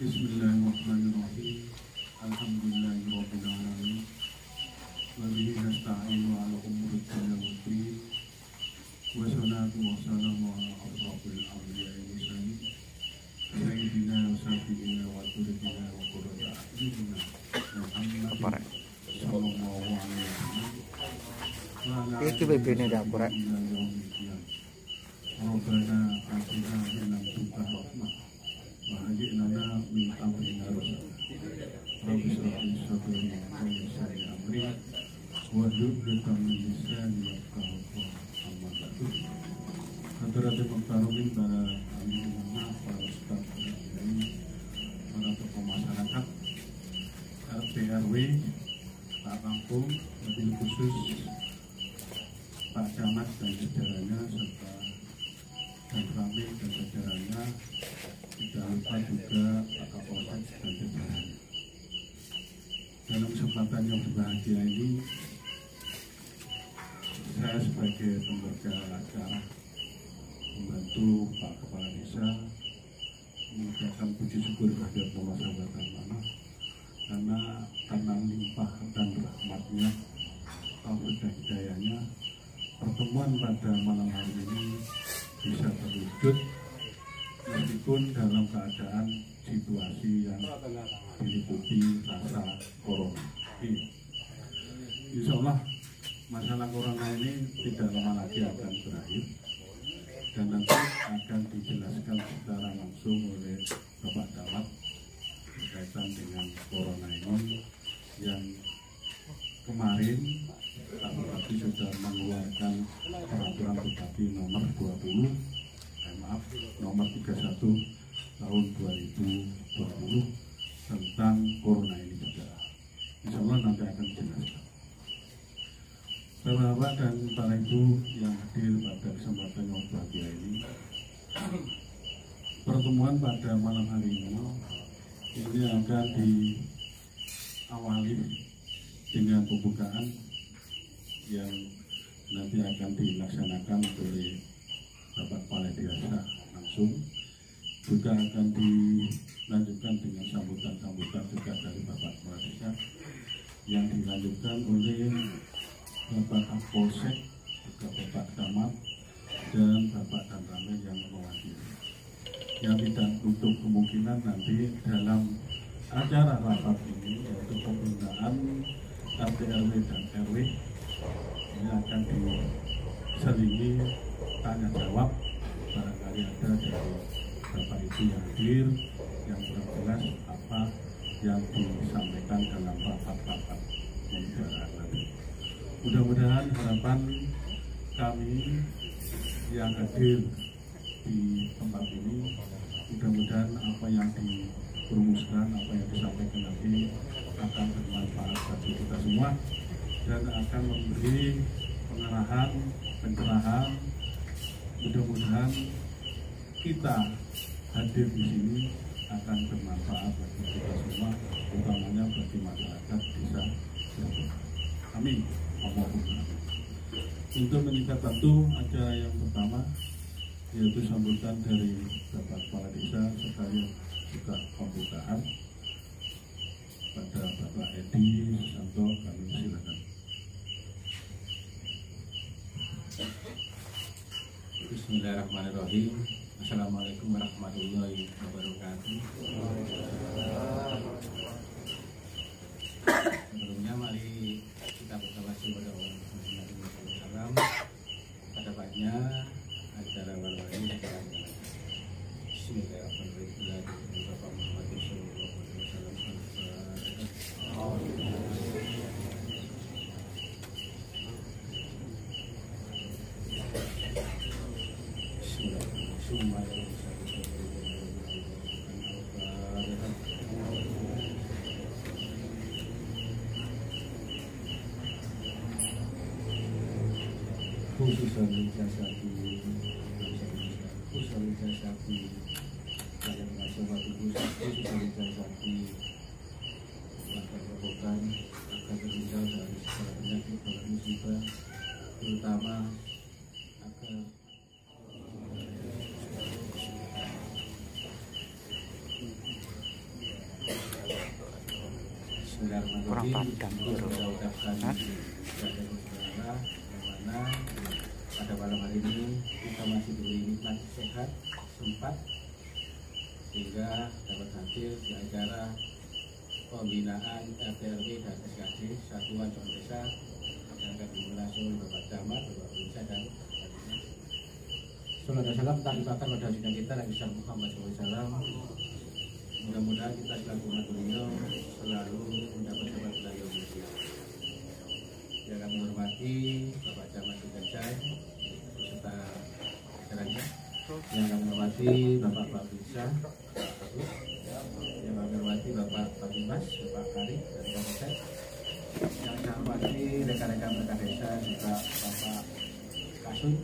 Bismillahirrahmanirrahim. Alhamdulillahirabbil alamin. Wa bihi nasta'inu 'ala umuri dunya waddin. Wa salatu wassalamu 'ala asyrafil anbiya'i wal mursalin. Sayyidina wa syafi'ina wa turina wa qurrata a'yunina Muhammad sallallahu alaihi wasallam. Iki bebene dapur rek. Rabbana atina min ladunka rahmah wa hayyi lana min amrina rashada. Rabbi shrah li sadri wa yassir li amri wahlul 'uqdatam min lisani yafqahu qawli. Amma ba'du. Hadirin muhtaromin, para ulama, para ustaz, para tokoh masyarakat, RT RW, Pak Kampung, lebih khusus Pak Camat dan jajarannya, serta dan kami dan jajarannya, tidak lupa juga Pak Kapolsek dan jajarannya. Dalam kesempatan yang berbahagia ini, saya sebagai pembaca acara membantu Pak Kepala Desa mengucapkan puji syukur kehadirat Allah SWT karena limpah dan rahmatnya, taufik dan hidayahnya, pertemuan pada malam hari ini bisa terwujud meskipun dalam keadaan situasi yang diliputi rasa corona. Insya Allah masalah corona ini tidak lama lagi akan berakhir dan nanti akan dijelaskan secara langsung oleh Bapak Camat berkaitan dengan corona ini yang kemarin Pak Bupati sudah mengeluarkan peraturan Bupati nomor 31 tahun 2020 tentang corona ini juga. Insya Allah nanti akan dijelaskan. Bapak dan para ibu yang hadir pada kesempatan yang berbahagia ini, pertemuan pada malam hari ini akan diawali dengan pembukaan yang nanti akan dilaksanakan oleh Bapak Kepala Desa langsung, juga akan dilanjutkan dengan sambutan-sambutan juga dari Bapak Kepala Desa yang dilanjutkan oleh Bapak Kapolsek, juga Bapak Camat dan Bapak dan Ramil yang mewakili. Yang tidak untuk kemungkinan nanti dalam acara rapat ini, yaitu pembinaan RT RW dan RW, ini akan diselingi tanya jawab, barangkali ada dari Bapak Ibu yang hadir yang kurang jelas apa yang disampaikan dalam rapat-rapat pembicaraan nanti. Mudah-mudahan harapan kami yang hadir di tempat ini, mudah-mudahan apa yang dirumuskan, apa yang disampaikan nanti akan bermanfaat bagi kita semua dan akan memberi pengarahan, pencerahan. Mudah-mudahan kita hadir di sini akan bermanfaat bagi kita semua, utamanya bagi masyarakat desa. Amin. Allahumma. Untuk meningkat waktu, acara yang pertama yaitu sambutan dari Bapak Kepala Desa sekalian juga pembukaan pada Bapak Edi Susanto. Kami silakan. Bismillahirrahmanirrahim. Assalamualaikum warahmatullahi wabarakatuh. Sebelumnya mari kita bertawassul kepada Allah Subhanahu wa taala. Pada baiknya acara malam ini akan Bismillahirrahmanirrahim. Bapak Muhammad sallallahu alaihi wasallam. Khususan jasati kalian masyarakat khususan jasati warga Kabupaten agar terhindar dari segala penyakit dan musibah, terutama agar Kurang Bismillahirrahmanirrahim. padam gitu. Kita ucapkan saudara yang mana pada malam hari ini kita masih diberi nikmat sehat, sempat sehingga dapat hadir di acara pembinaan RT/RW dan SKD Satuan Contoh Desa yang akan dimulai oleh Bapak Camat, Bapak Bisa dan Sallallahu Alaihi Wasallam. Tak lupakan pada junjungan kita Nabi Muhammad SAW. Mudah-mudahan kita selaku umat beliau selalu mendapat kabar beliau mulia. Yang kami hormati Bapak Camat Gajah beserta acaranya. Yang kami hormati Bapak Bisa, yang kami hormati Bapak Dimas, Bapak Kari dan Bapak. Yang kami hormati rekan-rekan perangkat desa juga Bapak Kasun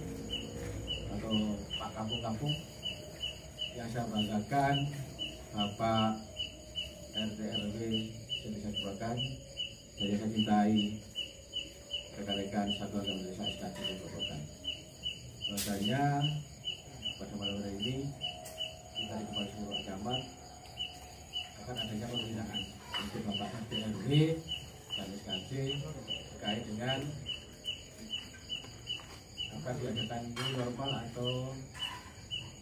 atau Pak Kampung-Kampung. Yang saya banggakan Bapak RT/RW yang saya banggakan, dan saya cintai rekan-rekan Satuan Contoh Desa SKD Bobokan. Bahwasanya pada malam hari ini kita di Kepala Seluruh Camat akan adanya pembinaan untuk Bapak RT/RW dan SKD terkait dengan akan diadakan new normal atau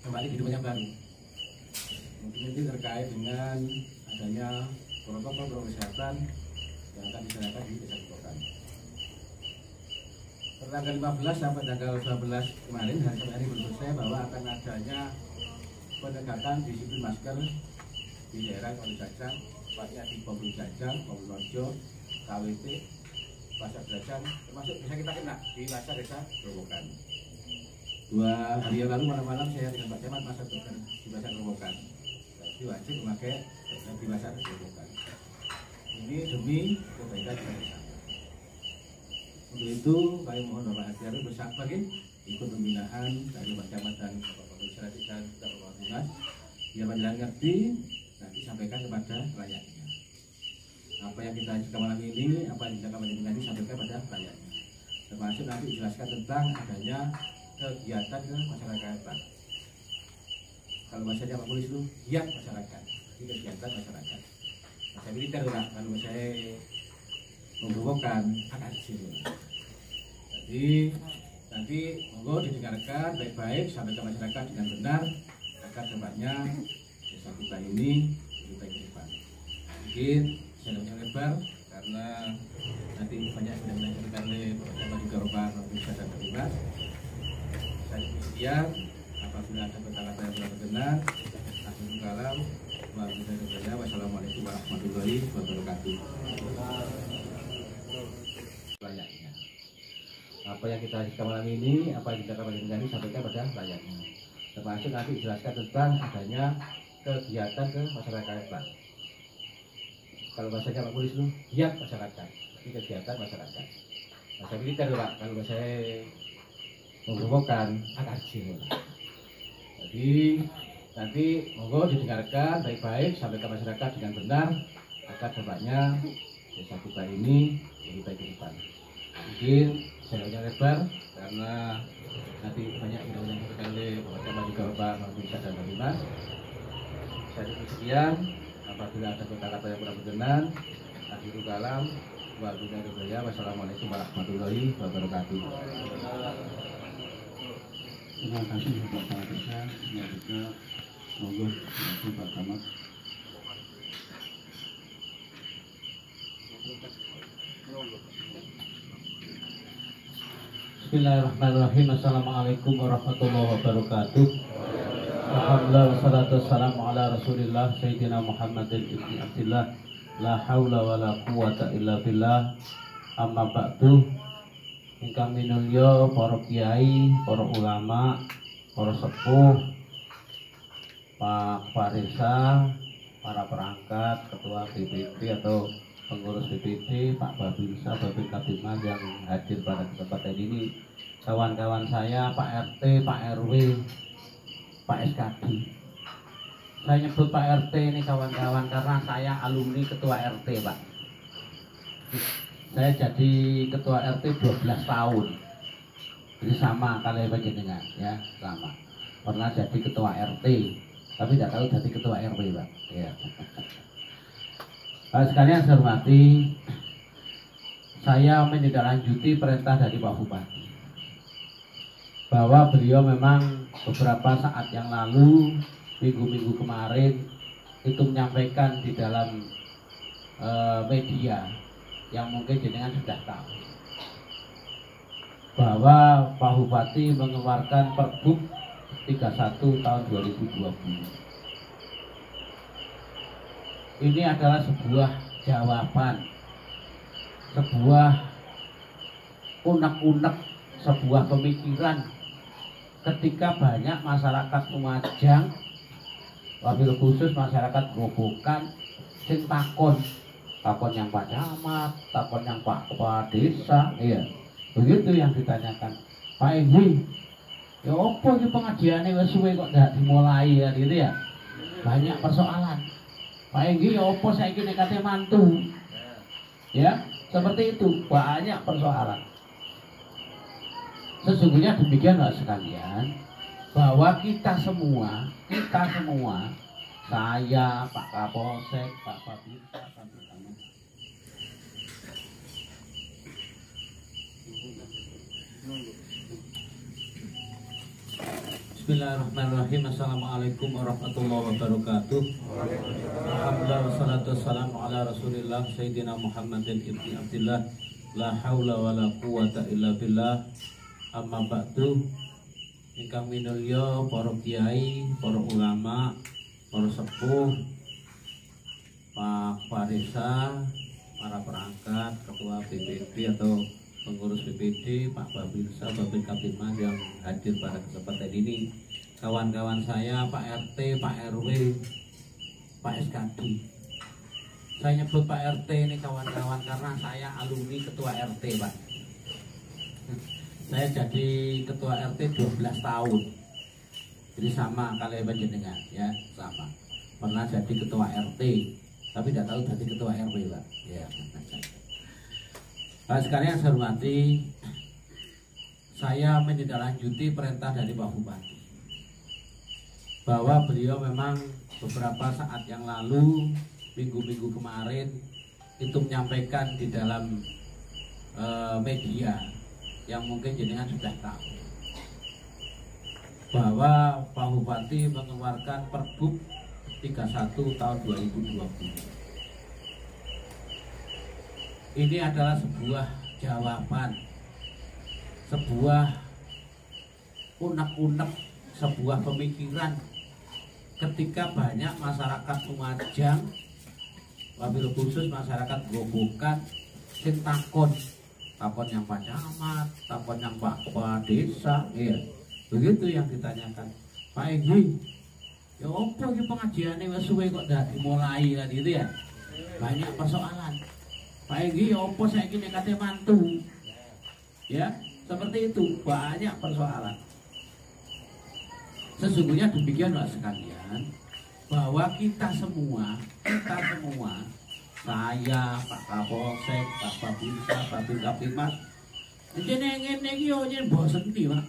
kembali kehidupan yang baru. Mungkin ini terkait dengan adanya protokol kesehatan yang akan dijalankan di Desa Bobokan. Tanggal 15 sampai tanggal 12 kemarin hari belum selesai bahwa akan adanya penegakan disiplin masker di daerah Kali Jajang, tepatnya di Pemburu Jajang, Pemburu Lojo, KWT, Pasar Jajang, termasuk bisa kita kena di Pasar Desa Bobokan. 2 hari yang lalu malam-malam saya dengan Pak Camat masa di Pasar Bobokan. Jadi wajib memakai di Pasar Bobokan. Ini demi kebaikan kita. Untuk itu, kami mohon Bapak RT/RW bersabar ikut pembinaan dari Pak Camat dan Bapak Bupati dan Bapak Dinas. Biar panjenengan ngerti, nanti sampaikan kepada rakyatnya. Apa yang kita ajukan malam ini, apa yang kita akan nanti sampaikan pada rakyatnya. Termasuk nanti dijelaskan tentang adanya kegiatan ke masyarakat. Kalau bahasanya Pak Polisi itu giat masyarakat, ini kegiatan masyarakat. Bahasa militer lah, kalau saya memprovokan akan hasil. Jadi nanti monggo didengarkan baik-baik sampai ke masyarakat dengan benar agar tempatnya desa kita ini lebih baik ke depan. Mungkin saya tidak lebar karena nanti banyak sudah menanyakan oleh Bapak juga Bapak Bisa dan Bapak. Saya sekian, apabila ada kata-kata yang tidak benar, akhirul kalam, wassalamualaikum warahmatullahi wabarakatuh. Rakyatnya. Apa yang kita hadirkan malam ini, apa yang kita akan ini sampaikan pada rakyatnya. Termasuk nanti dijelaskan tentang adanya kegiatan ke masyarakat. Kalau bahasanya Pak Polisi itu giat masyarakat, ini kegiatan masyarakat. Bahasa militer Pak, kalau bahasa memprovokan akan hasil. Jadi nanti monggo didengarkan baik-baik sampai ke masyarakat dengan benar agar dampaknya desa kita ini lebih baik ke depan. Mungkin saya tidak lebar karena nanti banyak yang berkali Bapak Camat juga Bapak Bisa dan Bapak Dimas. Saya cukup sekian. Apabila ada kata-kata yang kurang berkenan, akhirul kalam, wassalamualaikum warahmatullahi wabarakatuh. Terima kasih Bapak Kepala Desa, selanjutnya monggo Pak Camat. Bismillahirrahmanirrahim. Assalamualaikum warahmatullahi wabarakatuh. Alhamdulillah wassalatu wassalamu ala Rasulillah Sayyidina Muhammadin ibni Abdillah. La haula wa la quwata illa billah. Amma ba'du. Ingkang minulya para kiai, para ulama, para sepuh, Pak Farisa, para perangkat, ketua BPD atau pengurus BPD, Pak Babinsa, Babin Kadimas yang hadir pada kesempatan ini, kawan-kawan saya, Pak RT, Pak RW, Pak SKD. Saya nyebut Pak RT ini kawan-kawan karena saya alumni ketua RT, Pak. Saya jadi ketua RT 12 tahun. Jadi sama kalian panjenengan ya, sama. Pernah jadi ketua RT, tapi tidak tahu jadi ketua RW, Pak. Ya. Sekalian saya hormati, saya menindaklanjuti perintah dari Pak Bupati bahwa beliau memang beberapa saat yang lalu, minggu-minggu kemarin itu menyampaikan di dalam media yang mungkin jenengan sudah tahu bahwa Pak Bupati mengeluarkan Pergub 31 tahun 2020. Ini adalah sebuah jawaban, sebuah unek-unek, sebuah pemikiran ketika banyak masyarakat Lumajang, wabil khusus masyarakat Grobogan, sing takon yang Pak Camat, takon yang Pak Kepala Desa, iya. Begitu yang ditanyakan. Pak Enggi, ya apa ini pengajiannya wis suwe kok ndak dimulai ya gitu ya. Banyak persoalan. Pak Enggi, ya apa saiki nek kate mantu? Ya, seperti itu, banyak persoalan. Sesungguhnya demikian Pak sekalian, bahwa kita semua, saya, Pak Kapolsek, Pak Babinsa, Bismillahirrahmanirrahim. Assalamualaikum warahmatullahi wabarakatuh. Alhamdulillah wassalatu wassalamu ala Rasulillah Sayyidina Muhammadin ibni Abdillah, la haula wala quwata illa billah. Amma ba'du. Ingkang minulya para kiai, para ulama, para sepuh, Pak Desa, para perangkat, ketua BPD atau pengurus BPD, Pak Babinsa, Babin Kaptimas yang hadir pada kesempatan ini, kawan-kawan saya, Pak RT, Pak RW, Pak SKD. Saya nyebut Pak RT ini kawan-kawan karena saya alumni ketua RT, Pak. Saya jadi ketua RT 12 tahun. Jadi sama kali panjenengan, ya, sama. Pernah jadi ketua RT, tapi tidak tahu jadi ketua RW, Pak. Ya. Sekalian saya hormati, saya menindaklanjuti perintah dari Pak Bupati bahwa beliau memang beberapa saat yang lalu, minggu-minggu kemarin itu menyampaikan di dalam media yang mungkin jenengan sudah tahu bahwa Pak Bupati mengeluarkan Pergub 31 tahun 2020. Ini adalah sebuah jawaban, sebuah unek-unek, sebuah pemikiran ketika banyak masyarakat Lumajang, wabil khusus masyarakat Grobogan, sing takon yang Pak Camat, takon yang Pak Kepala Desa, iya. Begitu yang ditanyakan. Pak Enggi, ya apa ini pengajiannya wis suwe kok ndak dimulai kan gitu ya. Banyak persoalan. Pak Enggi, ya apa saiki nek kate mantu? Ya, seperti itu, banyak persoalan. Sesungguhnya demikian Pak sekalian, bahwa kita semua, saya, Pak Kapolsek, Pak Babinsa, Babin Kaptimas, ngene iki yo yen bosen iki, Pak.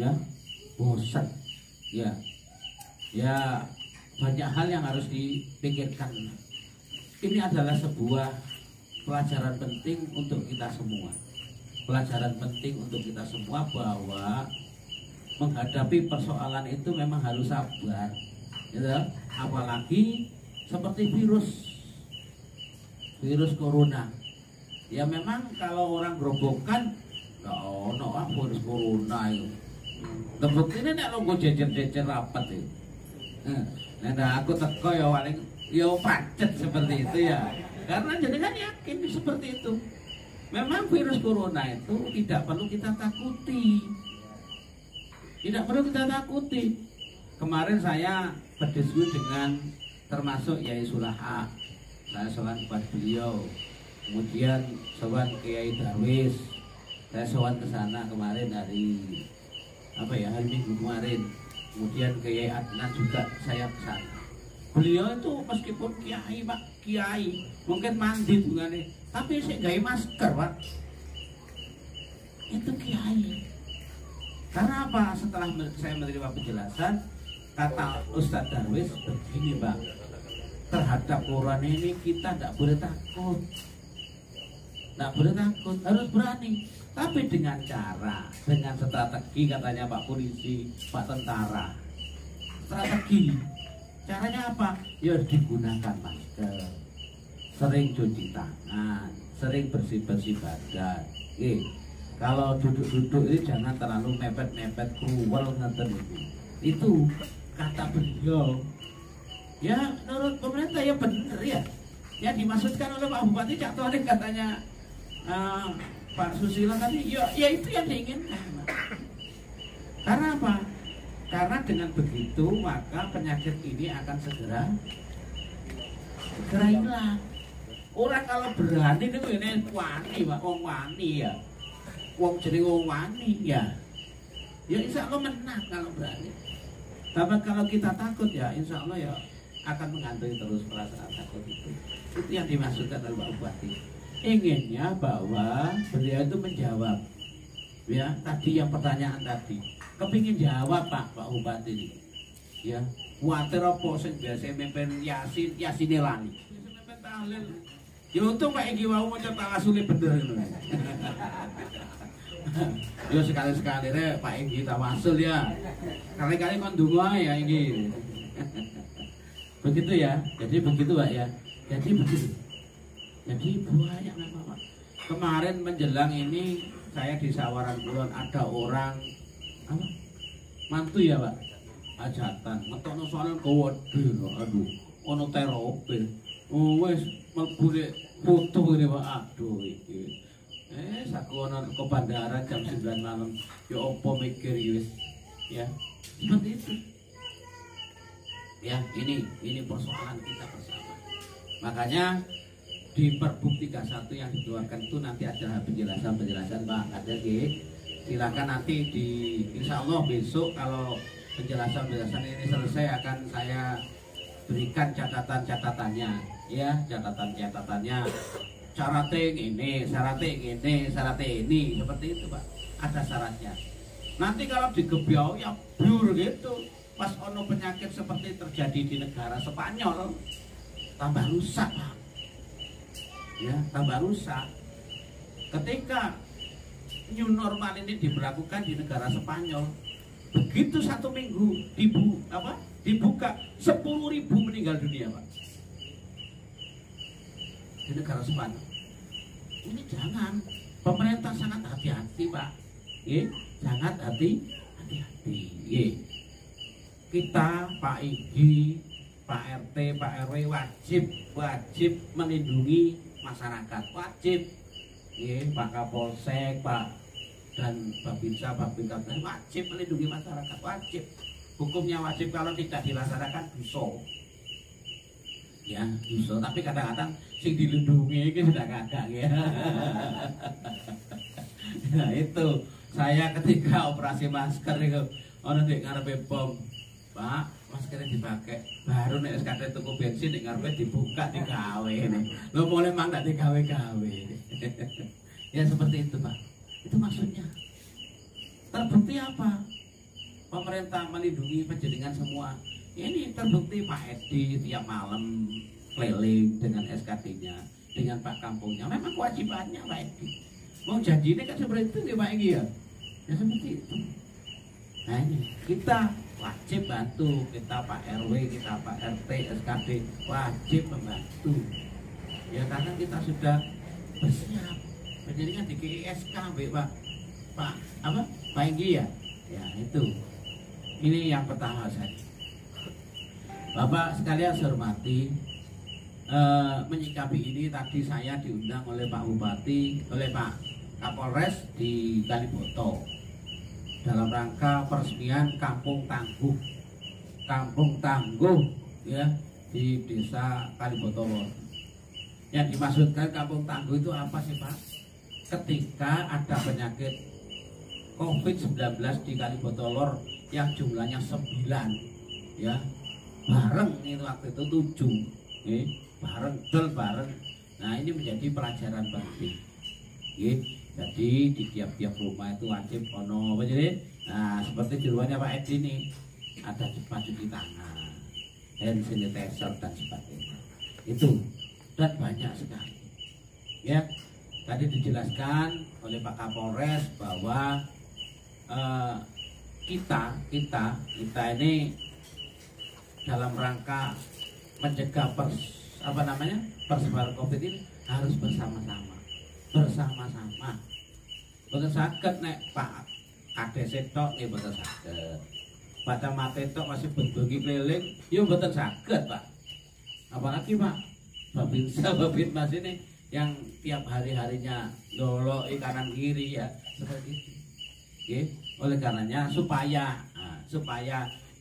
Ya, bosan. Ya. Ya, banyak hal yang harus dipikirkan. Ini adalah sebuah pelajaran penting untuk kita semua. Pelajaran penting untuk kita semua bahwa menghadapi persoalan itu memang harus sabar, gitu. Apalagi seperti virus corona. Ya memang kalau orang Grobogan, no virus corona itu. Terbuktinya nek lo gue jejer rapat itu. Nah aku teko ya paling ya pacet seperti itu ya. Karena jenengan yakin seperti itu. Memang virus corona itu tidak perlu kita takuti. Tidak perlu kita takuti. Kemarin saya berdiskusi dengan termasuk Yai Sulaha. Saya sowan kepada beliau. Kemudian sowan Kiai Darwis. Saya sowan ke sana kemarin hari hari Minggu kemarin. Kemudian Kiai Adnan juga saya ke sana. Beliau itu meskipun kiai, Pak, kiai, mungkin mandi bungane, tapi saya gawe masker, Pak. Itu kiai. Karena apa? Setelah saya menerima penjelasan, kata Ustadz Darwis begini, Pak. terhadap Quran ini kita tidak boleh takut. Tidak boleh takut, harus berani. Tapi dengan cara, dengan strategi katanya Pak Polisi, Pak Tentara. Strategi. Caranya apa? Ya digunakan masker. Sering cuci tangan, sering bersih-bersih badan. Kalau duduk-duduk ini jangan terlalu mepet-mepet kruwel ngeten itu. Itu kata beliau. Ya menurut pemerintah ya benar ya. Ya dimaksudkan oleh Pak Bupati Cak Torik katanya Pak Susilo tadi, ya itu yang diinginkan. Karena apa? Karena dengan begitu maka penyakit ini akan segera hilang. Orang kalau berani itu ini wani, Pak, wong wani ya. Wong jadi wong wani ya. Ya insya Allah menang kalau berani. Tapi kalau kita takut ya insya Allah ya akan mengantui terus perasaan takut itu. Itu yang dimaksudkan oleh Pak Bupati. Inginnya bahwa beliau itu menjawab. Ya, tadi yang pertanyaan tadi. Kepingin jawab Pak Bupati ini. Ya, kuatir apa sing biasa memimpin Yasin lali. Memimpin tahlil. Ya untung Pak Egi mau maca tawasul bener ngono. Yo sekali-sekali Pak Egi tawasul ya. Kali-kali kon ndonga ya iki. Begitu ya. Jadi begitu Pak ya. Jadi begitu. Jadi banyak memang Pak. Kemarin menjelang ini saya di Sawaran Kulon ada orang apa? Mantu ya Pak. Hajatan, metokno soalnya kewede, aduh, ono teropil. Oh wes mabule foto ini Pak, aduh iki. Saku ono ke bandara jam 9 malam. Ya opo mikir wis. Ya. Seperti itu. Ya, ini persoalan kita bersama. Makanya di Perbup 31 yang dikeluarkan itu nanti ada penjelasan Pak. Ada silakan nanti di insya Allah besok kalau penjelasan ini selesai akan saya berikan catatannya ya, catatannya syaratnya ini seperti itu Pak, ada syaratnya. Nanti kalau digebyau ya blur gitu, pas ono penyakit seperti terjadi di negara Spanyol tambah rusak Pak ya, tambah rusak. Ketika new normal ini diberlakukan di negara Spanyol, begitu 1 minggu dibuka 10.000 meninggal dunia Pak di negara Spanyol. Ini jangan, pemerintah sangat hati-hati Pak, sangat hati-hati. Kita Pak Igi, Pak RT, Pak RW wajib melindungi masyarakat, wajib. Pak Kapolsek, Pak dan Babinsa, Babinsa wajib melindungi masyarakat, wajib. Hukumnya wajib, kalau tidak dilaksanakan dosa. Ya, dosa. Tapi kadang-kadang sing dilindungi itu sudah kagak ya. Nah itu, saya ketika operasi masker itu, orang di ngarepe bom, Pak, maskernya dipakai. Baru nek SKT tuku bensin nek ngarepe dibuka digawe nih. Lo boleh mang ndak digawe-gawe. Ya seperti itu Pak. Itu maksudnya. Terbukti apa? Pemerintah melindungi penjaringan semua. Ini terbukti Pak Edi tiap malam keliling dengan SKT-nya, dengan Pak Kampungnya. Memang kewajibannya Pak Edi. Mau jadi ini kan seperti itu ya Pak Edi ya. Ya seperti itu. Nah ini kita wajib bantu, kita Pak RW, kita Pak RT, SKD wajib membantu. Ya karena kita sudah bersiap. Penjaringan di KSKB Pak Egi ya. Ya itu. Ini yang pertama saya. Bapak sekalian saya hormati, menyikapi ini tadi saya diundang oleh Pak Bupati, oleh Pak Kapolres di Kaliboto dalam rangka peresmian Kampung Tangguh ya di Desa Kaliboto. Yang dimaksudkan Kampung Tangguh itu apa sih Pak? Ketika ada penyakit COVID-19 di Kaliboto Lor yang jumlahnya 9 ya, bareng itu waktu itu 7 bareng. Nah ini menjadi pelajaran penting. Jadi di tiap-tiap rumah itu wajib ono apa jadi? Nah seperti di rumahnya Pak Edi ini ada cepat cuci tangan. hand sanitizer dan sebagainya. Itu dan banyak sekali. Ya, tadi dijelaskan oleh Pak Kapolres bahwa kita ini dalam rangka mencegah persebaran COVID ini harus bersama-sama. Boten saged nek Pak Kades tok nggih boten saged. Pak Camat tok masih bentugi keliling, yo boten saged, Pak. Apalagi Pak Babin Mas ini yang tiap hari-harinya dolok kanan kiri ya seperti itu. Oke, oleh karenanya supaya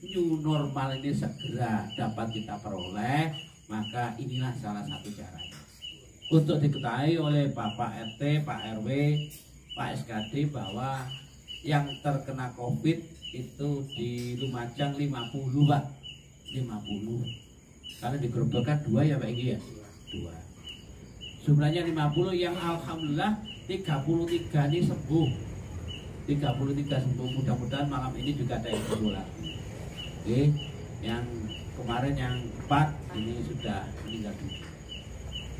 new normal ini segera dapat kita peroleh, maka inilah salah satu caranya. Untuk diketahui oleh Bapak RT, Pak RW, Pak SKD bahwa yang terkena COVID itu di Lumajang 50 Pak, 50. Karena digerobakkan 2 ya Pak Egi ya, 2. Jumlahnya 50 yang alhamdulillah 33 ini sembuh. 33 sembuh, mudah-mudahan malam ini juga ada yang sembuh lagi. Oke, yang kemarin yang 4 ini sudah meninggal dunia.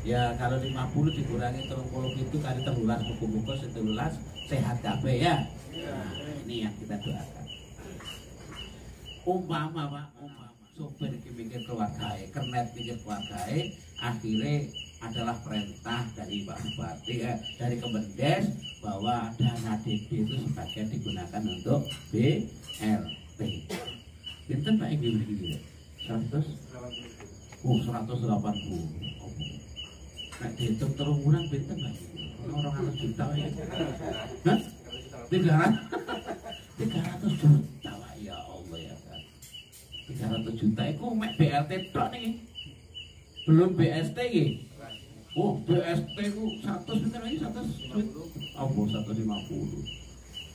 Ya kalau 50 dikurangi 30 itu kali 13 buku-buku 13 sehat kabeh ya. Nah, ini yang kita doakan. Umpama Pak, sopir iki mikir keluargae, kernet mikir keluargae, akhirnya adalah perintah dari Pak Bupati dari Kemendes bahwa dana DB itu sebagian digunakan untuk BLT. Pinten Pak Egi begini? 100? Oh 180. Nek dihitung terus bulan pinten Pak? Orang 100 juta ya. Hah? 300 juta Pak, ya Allah ya kan. 300 juta itu mek BLT tok nih. Belum BST iki. Oh, BST itu 100 pinten lagi 100. Oh, 150.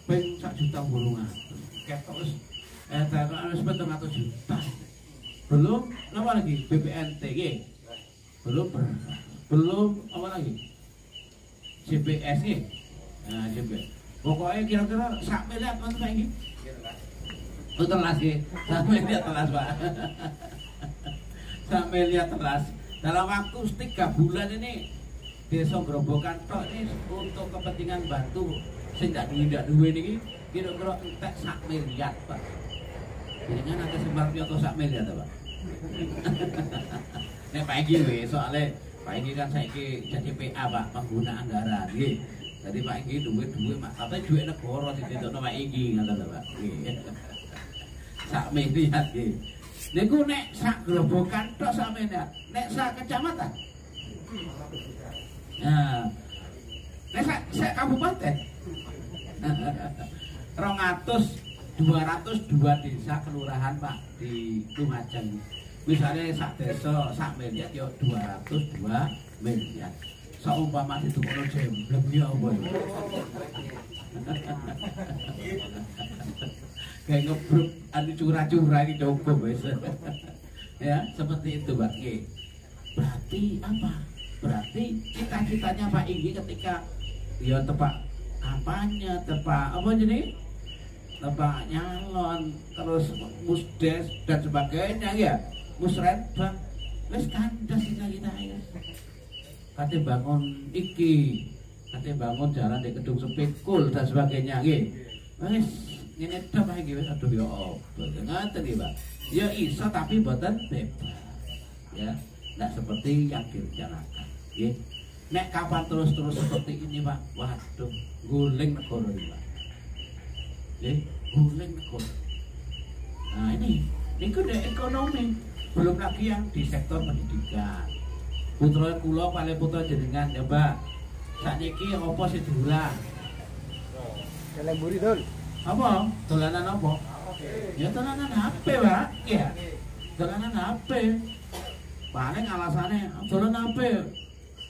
Peng 1 juta 800. Ketok wis wis 700 juta. Belum apa lagi? BPNT iki. Belum apa lagi? CPS nih. Nah, CPS. Pokoknya kira-kira sak miliar kan Pak ini. Telas nggih. Sak miliar telas, Pak. Sak miliar telas. Dalam waktu 3 bulan ini Desa Grobogan tok ini untuk kepentingan bantu sing ndak duwe niki kira-kira entek sak miliar, Pak. Jadi kan ada sembarang atau sak miliar ta, Pak? Nek Pak iki wis soalnya Pak Egi kan saiki jadi PA Pak, pengguna anggaran nggih. Jadi Pak Egi duit Mak, tapi duit negara dititokno Pak Egi ngoten lho Pak. Nggih. Sak miliar nggih. Niku nek sak Grobogan tok sak miliar, nek sak kecamatan. Nah. Nek sak kabupaten. 202 desa kelurahan Pak di Lumajang. Misalnya sak desa sak miliar ya 202 miliar. Saumpama ditukono jembleng ya apa. Kayak ngebruk anu curah-curah iki cukup wis. Ya, seperti itu Pak. Nggih. Berarti apa? Berarti cita-citanya Pak Igi ketika ya tepak kampanye, tepak apa jadi? Tepak nyalon, terus musdes dan sebagainya ya. Musrenbang wis kandas kita ya. Kate bangun iki, kate bangun jalan di gedung sepikul dan sebagainya nggih. Wis ngene tok iki wis aduh ya apa. Ngoten iki, Pak. Ya iso tapi mboten bebas. Ya, enggak seperti yang direncanakan. Nggih. Nek kapan terus-terus seperti ini, Pak, waduh, guling negara iki, Pak. Nggih, guling negara. Nah, ini udah ekonomi. Belum lagi yang di sektor pendidikan. Putra kula paling putra jenengan ya Mbak. Sakniki apa sing diulang? Jalan buri dol. Apa? Dolanan apa? Ya dolanan HP, Pak. Iya. Dolanan HP. Paling alasannya dolanan HP.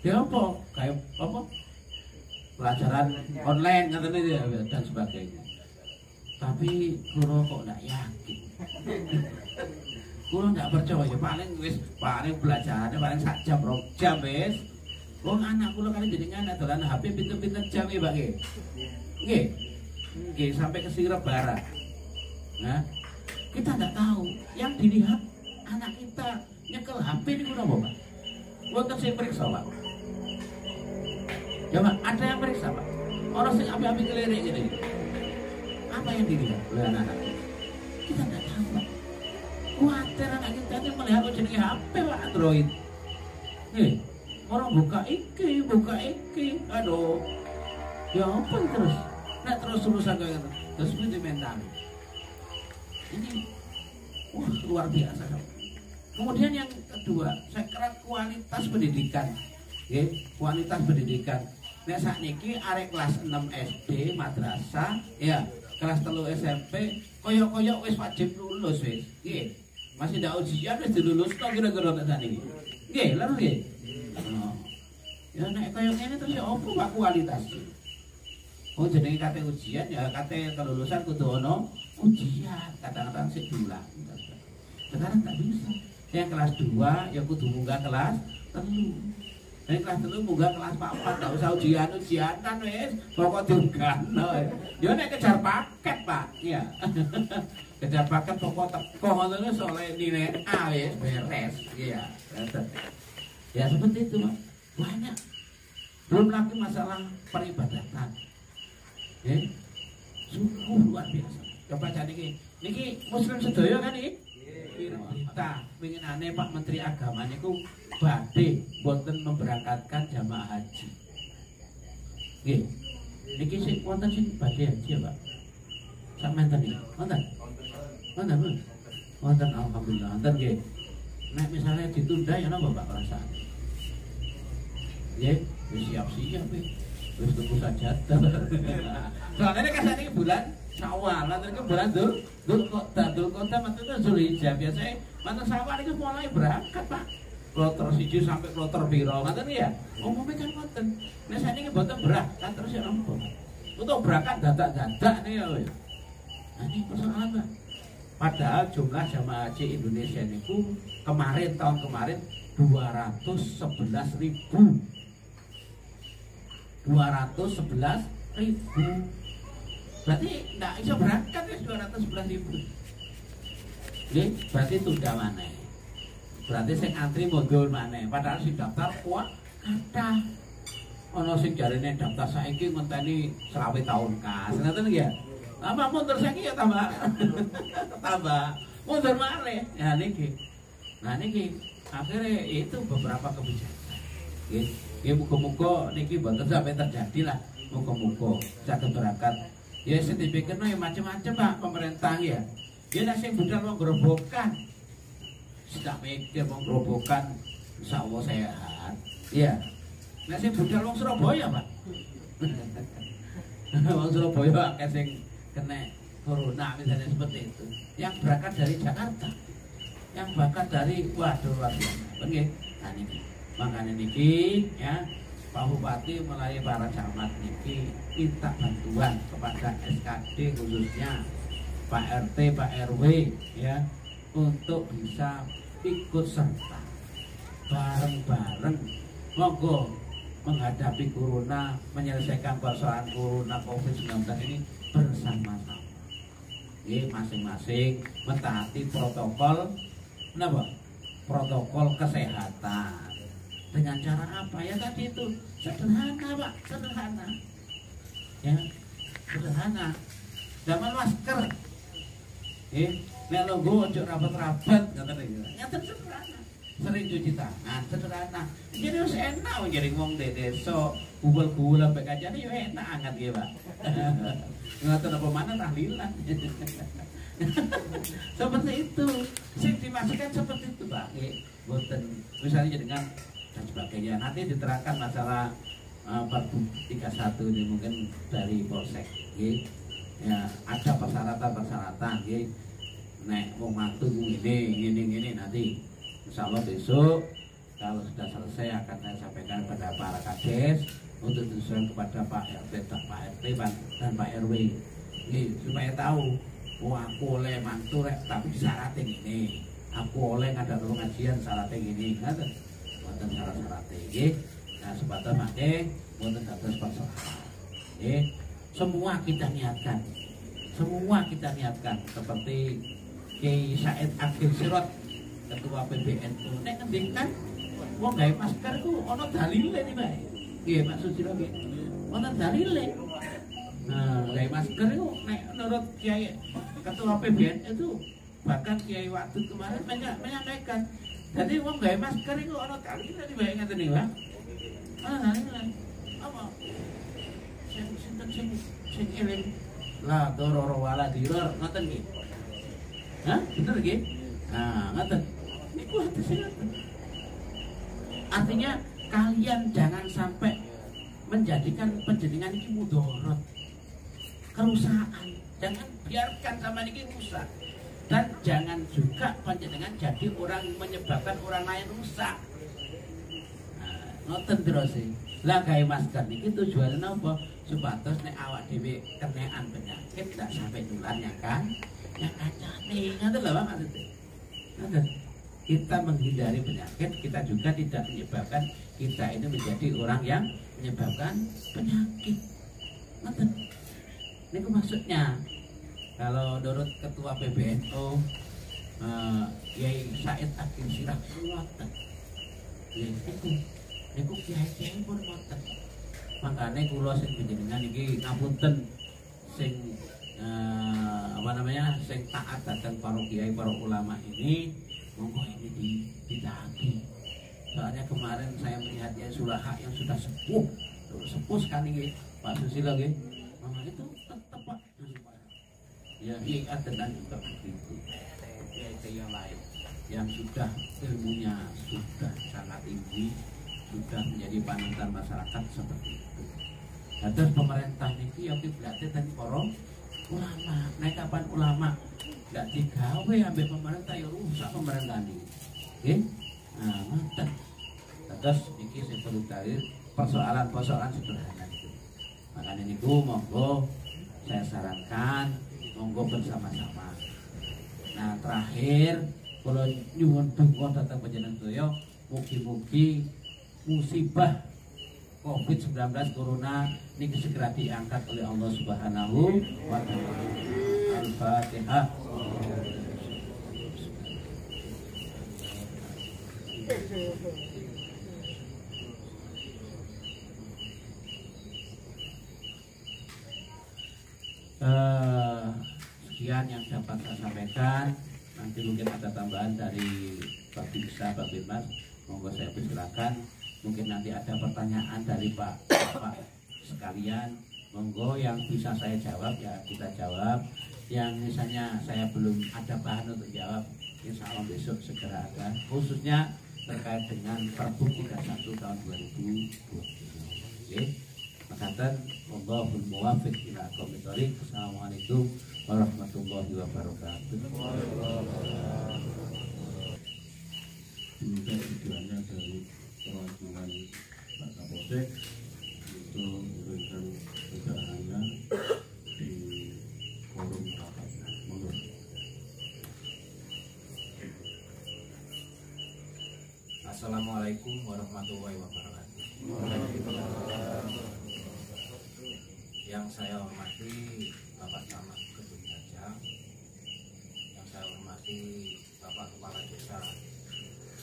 Ya apa? Kayak apa? Pelajaran online katanya dan sebagainya. Tapi kula kok enggak yakin. Kulo nggak percaya, paling belajarnya paling 1 jam 2 jam wis. Wong anak kulo kali jenengan dolan HP pinter-pinter jam ya Pak nggih. Nggih. Nggih sampai ke Sirep Barat. Nah, kita nggak tahu yang dilihat anak kita kita nyekel HP niku napa, Pak? Wonten sing periksa, Pak. Ya, Pak, ada yang periksa, Pak. Orang sing api-api kelirik gitu. Apa yang dilihat oleh anak-anak? Kita nggak tahu, Pak. Khawatir anak kita ini melihat jenenge HP, Pak, Android. Orang buka iki. Aduh. Ya apa terus? Nah terus-terusan kayak gitu. Terus itu mental. Ini wah luar biasa. Kemudian yang kedua, saya kira kualitas pendidikan. Kualitas pendidikan. Nek sakniki arek kelas 6 SD madrasah, ya, kelas 3 SMP, koyok-koyok wis wajib lulus wis. Nggih. Masih ndak ujian wis dilulusno kira-kira nek sakniki. Nggih, lha nggih. Ya nek koyok ngene terus ya opo Pak kualitasnya? Oh jenenge kate ujian ya kate kelulusan kudu ono ujian, kadang-kadang sik dulang. Sekarang nggak bisa. Yang kelas 2 ya kudu munggah kelas 3. Yang kelas 3 munggah kelas 4, enggak usah ujian-ujianan wis, pokok diunggahno. Ya nek kejar paket, Pak. Iya. Kejar paket pokok teko ngono wis oleh nilai A wis beres. Iya. Ya seperti itu, Pak. Banyak. Belum lagi masalah peribadatan. Sungguh luar biasa. Coba cari niki muslim sedaya kan iki? Kita pengenane Pak Menteri Agama niku badhe boten memberangkatkan jamaah haji. Nggih. Niki sing wonten sing badhe haji ya, Pak. Sampeyan iki. Wonten. Wonten alhamdulillah. Wonten nggih. Nek misalnya ditunda ya napa Pak perasaan? Nggih, wis siap-siap iki. Wis tuku sajadah. Soalnya ini kan saat ini bulan Syawal, nanti ke bulan Dzulqa'dah maksudnya Zulhijjah. Biasanya mantan Syawal itu mulai berangkat, Pak. Kloter 1 sampai kloter piro, nanti ya. Umumnya kan ngoten. Nah saat ini boten berangkat terus ya napa? Untuk berangkat dadak-dadak nih ya. Nah ini persoalan, Pak. Padahal jumlah jamaah haji Indonesia niku tahun kemarin 211.000. 211.000. Berarti enggak bisa berangkat ya 211.000. Nggih, berarti tunda maneh. Berarti sing antri mundur maneh. Padahal sing daftar kuat kathah. Ana sing jarene daftar saiki ngenteni 20 tahun kas. Ngoten nggih ya. Apa mundur saiki ya tambah. Tambah. Mundur maneh. Ya niki. Nah niki akhirnya itu beberapa kebijakan. Nggih. Ya muga-muga niki mboten sampai terjadi lah. Muga-muga saged berangkat. Ya sing dipikirno ya macam-macam Pak pemerintah ya. Ya nek sing budal wong grobokan. Sudah mikir wong grobokan insyaallah sehat. Ya. Nek sing budal wong Surabaya, Pak. Wong Surabaya akeh sing kena corona misalnya seperti itu. Yang berangkat dari Jakarta. Yang berangkat dari waduh nggih. Nah niki makanya niki ya Pak Bupati melalui para camat niki minta bantuan kepada SKD khususnya Pak RT, Pak RW ya untuk bisa ikut serta bareng-bareng monggo menghadapi corona, menyelesaikan persoalan corona COVID-19 ini bersama-sama. Ini masing-masing mentaati protokol protokol kesehatan. Dengan cara apa ya tadi itu sederhana Pak, sederhana ya, sederhana. Zaman masker nek longgo ojo rapat-rapat ngoten iki. Nyaten sederhana. Sering cuci tangan sederhana. Jadi wis enak jadi wong desa kumpul-kumpul sampai kancane yo enak anget nggih Pak. Ngoten apa mana tahlilan. Seperti itu. Sing dimaksudkan seperti itu Pak. Nggih, boten misalnya dengan dan sebagainya. Nanti diterangkan masalah Perbu 31 ini mungkin dari Polsek. Ya, ada persyaratan-persyaratan. Nek mau mantu ini nanti. Insya Allah besok kalau sudah selesai akan saya sampaikan pada para kades untuk disusun kepada Pak RT, dan Pak RW. Supaya tahu, aku oleh mantu tapi syaratnya ini. Aku oleh ada pengajian syaratnya ini. Wonten syarat-syaratnya nggih. Nah, sebatas mangke wonten dados persoalan. Semua kita niatkan. Semua kita niatkan seperti Kiai Said Akhil Sirot ketua PBNU nek ngendikan wong gawe masker ku ana dalile nih Pak. Nggih Pak Susilo nggih. Ana dalile. Nah, gawe masker itu nek menurut Kiai ketua PBNU itu bahkan Kiai Wadud kemarin menyampaikan. Jadi wong gawe masker itu ana dalile nih Pak ngaten niku Pak. Ana dalile. Apa? Sing eling la dororo wala diror ngoten nggih. Hah? Bener nggih? Nah, ngoten. Niku hadisnya ngoten. Artinya kalian jangan sampai menjadikan penjenengan ini mudarat, kerusakan. Jangan biarkan sama ini rusak. Dan jangan juga penjenengan jadi orang menyebabkan orang lain rusak. Nah, ngoten terus sih. Lah gawe masker niki tujuannya apa? Supados nek awak dhewe kenekan penyakit tidak sampai nularnya kan? Yang kacane, ngoten lho Pak maksudnya. Ngoten. Kita menghindari penyakit, kita juga tidak menyebabkan kita ini menjadi orang yang menyebabkan penyakit. Ngoten. Niku maksudnya. Kalau menurut ketua PBNU Kiai Said Akil Sirah ngoten. Niku kiai-kiai pun ngoten. Makanya kula sing panjenengan iki ngapunten sing sing taat datang para kiai, para ulama ini monggo ini ditaati. Soalnya kemarin saya melihat ya sulaha yang sudah sepuh sekali nggih Pak Susilo nggih. Mama itu tetap Pak. Ya ingat dan juga begitu. Kiai yang lain yang sudah ilmunya sudah sangat tinggi, sudah menjadi panutan masyarakat seperti itu. Nah, terus pemerintah ini yang berarti tadi para ulama, naik kapan ulama nggak digawe ambil pemerintah yang rusak pemerintah ini, oke? Nah, ngoten. Terus ini saya perlu dari persoalan sederhana itu. Makanya ini monggo saya sarankan monggo bersama-sama. Nah terakhir kalau nyuwun donga datang panjenengan sedaya mugi-mugi musibah COVID-19 Corona ini segera diangkat oleh Allah Subhanahu wa Ta'ala. Al-Fatihah. Sekian yang dapat saya sampaikan. Nanti mungkin ada tambahan dari Pak Bisa, Pak Bimas. Monggo saya persilakan. Mungkin nanti ada pertanyaan dari Pak sekalian. Monggo yang bisa saya jawab ya kita jawab. Yang misalnya saya belum ada bahan untuk jawab, insya Allah besok segera ada. Khususnya terkait dengan Perpu 31 tahun 2020. Oke. Makatan Wallahul muwaffiq ila aqwamit thoriq. Assalamualaikum warahmatullahi wabarakatuh. Demikian tujuannya dari perwakilan Pak Kapolsek itu memberikan keterangannya di forum rapat. Monggo. Assalamualaikum warahmatullahi wabarakatuh. Yang saya hormati Bapak Camat Kedung Jajang, yang saya hormati Bapak Kepala Desa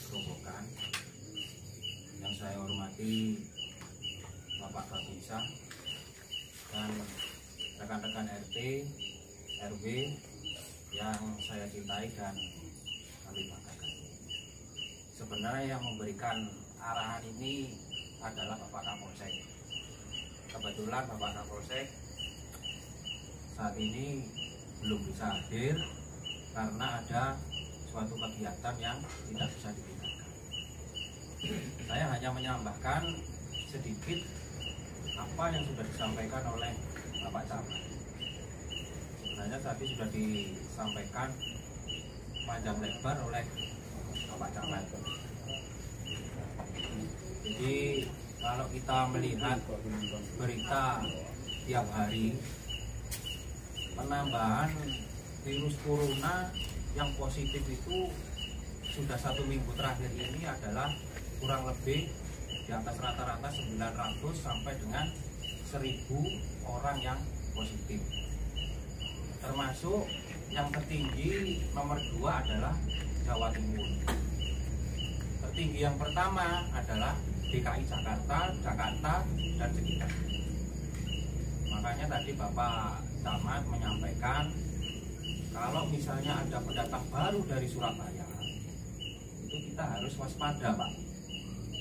Grobogan, yang saya hormati Bapak Babinsa dan rekan-rekan RT, RW yang saya cintai dan kami banggakan. Sebenarnya yang memberikan arahan ini adalah Bapak Kapolsek. Kebetulan Bapak Kapolsek saat ini belum bisa hadir karena ada suatu kegiatan yang tidak bisa ditinggalkan. Saya hanya menambahkan sedikit apa yang sudah disampaikan oleh Bapak Camat. Sebenarnya tadi sudah disampaikan panjang lebar oleh Bapak Camat. Jadi kalau kita melihat berita tiap hari, penambahan virus corona yang positif itu sudah 1 minggu terakhir ini adalah kurang lebih di atas rata-rata 900 sampai dengan 1000 orang yang positif. Termasuk yang tertinggi nomor 2 adalah Jawa Timur. Tertinggi yang pertama adalah DKI Jakarta, dan sekitar. Makanya tadi Bapak Camat menyampaikan kalau misalnya ada pendatang baru dari Surabaya, itu kita harus waspada, Pak.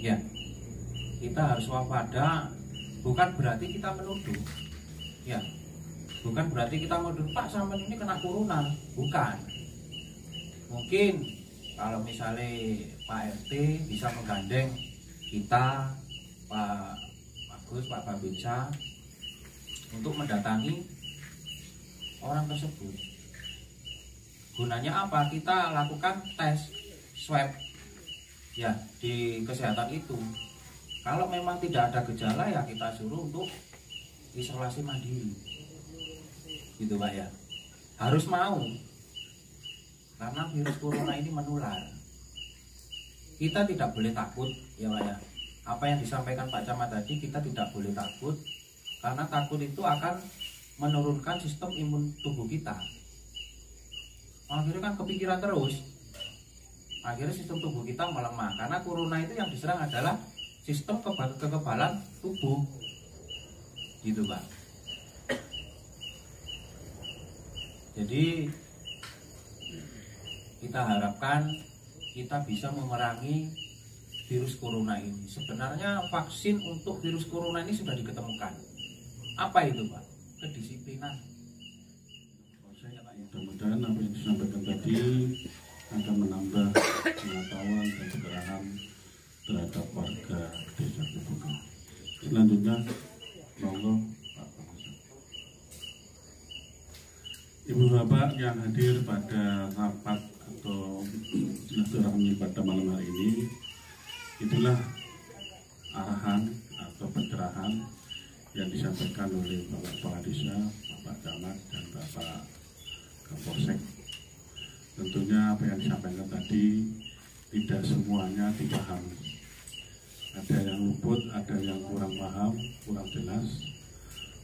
Ya, kita harus waspada. Bukan berarti kita menuduh, ya. Bukan berarti kita menuduh Pak sampean ini kena corona, bukan. Mungkin kalau misalnya Pak RT bisa menggandeng kita, Pak Agus, Pak Babinsa, untuk mendatangi orang tersebut. Gunanya apa? Kita lakukan tes swab ya di kesehatan itu. Kalau memang tidak ada gejala ya kita suruh untuk isolasi mandiri, gitu Pak ya. Harus mau, karena virus corona ini menular. Kita tidak boleh takut ya Pak ya. Apa yang disampaikan Pak Camat tadi, kita tidak boleh takut, karena takut itu akan menurunkan sistem imun tubuh kita. Akhirnya kan kepikiran terus, akhirnya sistem tubuh kita melemah, karena corona itu yang diserang adalah sistem kekebalan tubuh, gitu Pak. Jadi kita harapkan kita bisa memerangi virus corona ini. Sebenarnya vaksin untuk virus corona ini sudah diketemukan. Apa itu Pak? Kedisiplinan. Mudah-mudahan apa yang disampaikan tadi akan menambah pengetahuan dan kegerahan terhadap warga desa Kubuka. Selanjutnya, monggo Pak Pengusaha. Ibu Bapak yang hadir pada rapat atau silaturahmi pada malam hari ini, itulah arahan atau pencerahan yang disampaikan oleh Bapak Kepala Desa, Bapak Camat, dan Bapak Kapolsek. Tentunya apa yang disampaikan tadi tidak semuanya dipahami. Ada yang luput, ada yang kurang paham, kurang jelas.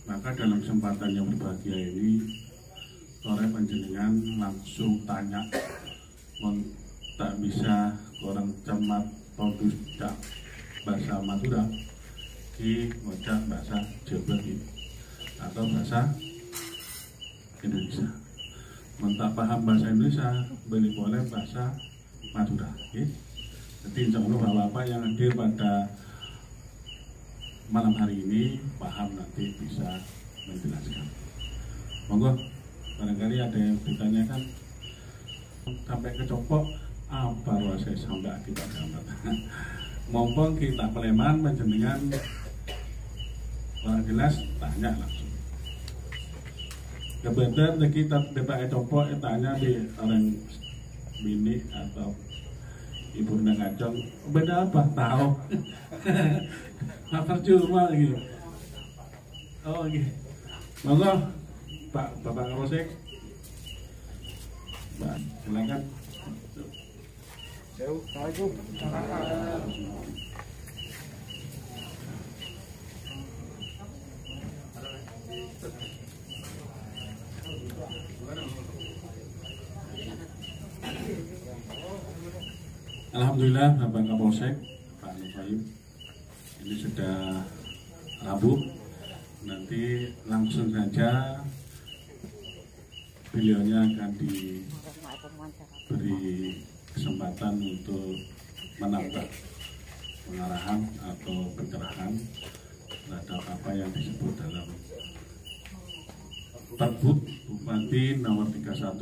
Maka dalam kesempatan yang berbahagia ini, sore panjenengan langsung tanya, tak bisa orang Camat produs tak bahasa Madura, ki ngocak bahasa Jawa atau bahasa Indonesia. Mentak paham bahasa Indonesia, boleh bahasa Madura. Okay? Jadi insya Allah Bapak-Bapak yang hadir pada malam hari ini paham, nanti bisa menjelaskan. Monggo, barangkali ada yang ditanyakan sampai kecopok apa saya sampai akibat gambar. Mumpung kita Peleman menjenengan orang jelas tanya langsung. Kebetulan kita DPR Copok tanya di orang bini atau ibu nang kacang, beda apa? Tahu? Apa cuma gitu? Oh gitu. Monggo Pak Bapak Kapolsek, Pak silakan. Assalamualaikum. Alhamdulillah Bapak Kapolsek, Pak Nufaim, ini sudah Rabu. Nanti langsung saja beliaunya akan diberi kesempatan untuk menambah pengarahan atau pencerahan terhadap apa yang disebut dalam Pergub Bupati nomor 31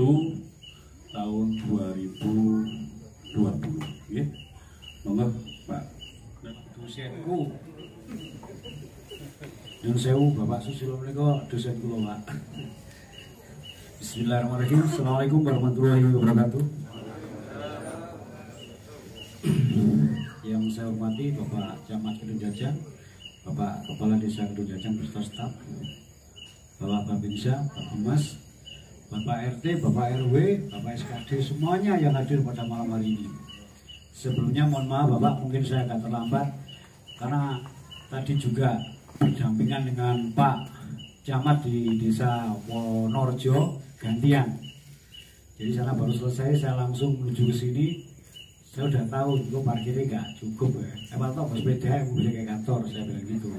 tahun 2020. Ya. Monggo Pak. Dosenku yang sewu Bapak Susilo menika dosen kula Pak. Bismillahirrahmanirrahim. Assalamualaikum warahmatullahi wabarakatuh. Yang saya hormati Bapak Camat Kedung Jajang, Bapak Kepala Desa Kedung Jajang beserta staf, Bapak Babinsa, Pak Bimas, Bapak RT, Bapak RW, Bapak SKD, semuanya yang hadir pada malam hari ini. Sebelumnya mohon maaf Bapak, mungkin saya agak terlambat karena tadi juga berdampingan dengan Pak Camat di Desa Wonorejo gantian. Jadi sana baru selesai, saya langsung menuju ke sini. Saya udah tahu itu parkirnya nggak cukup ya. Emang tau sepeda yang bisa kayak kantor, saya bilang gitu.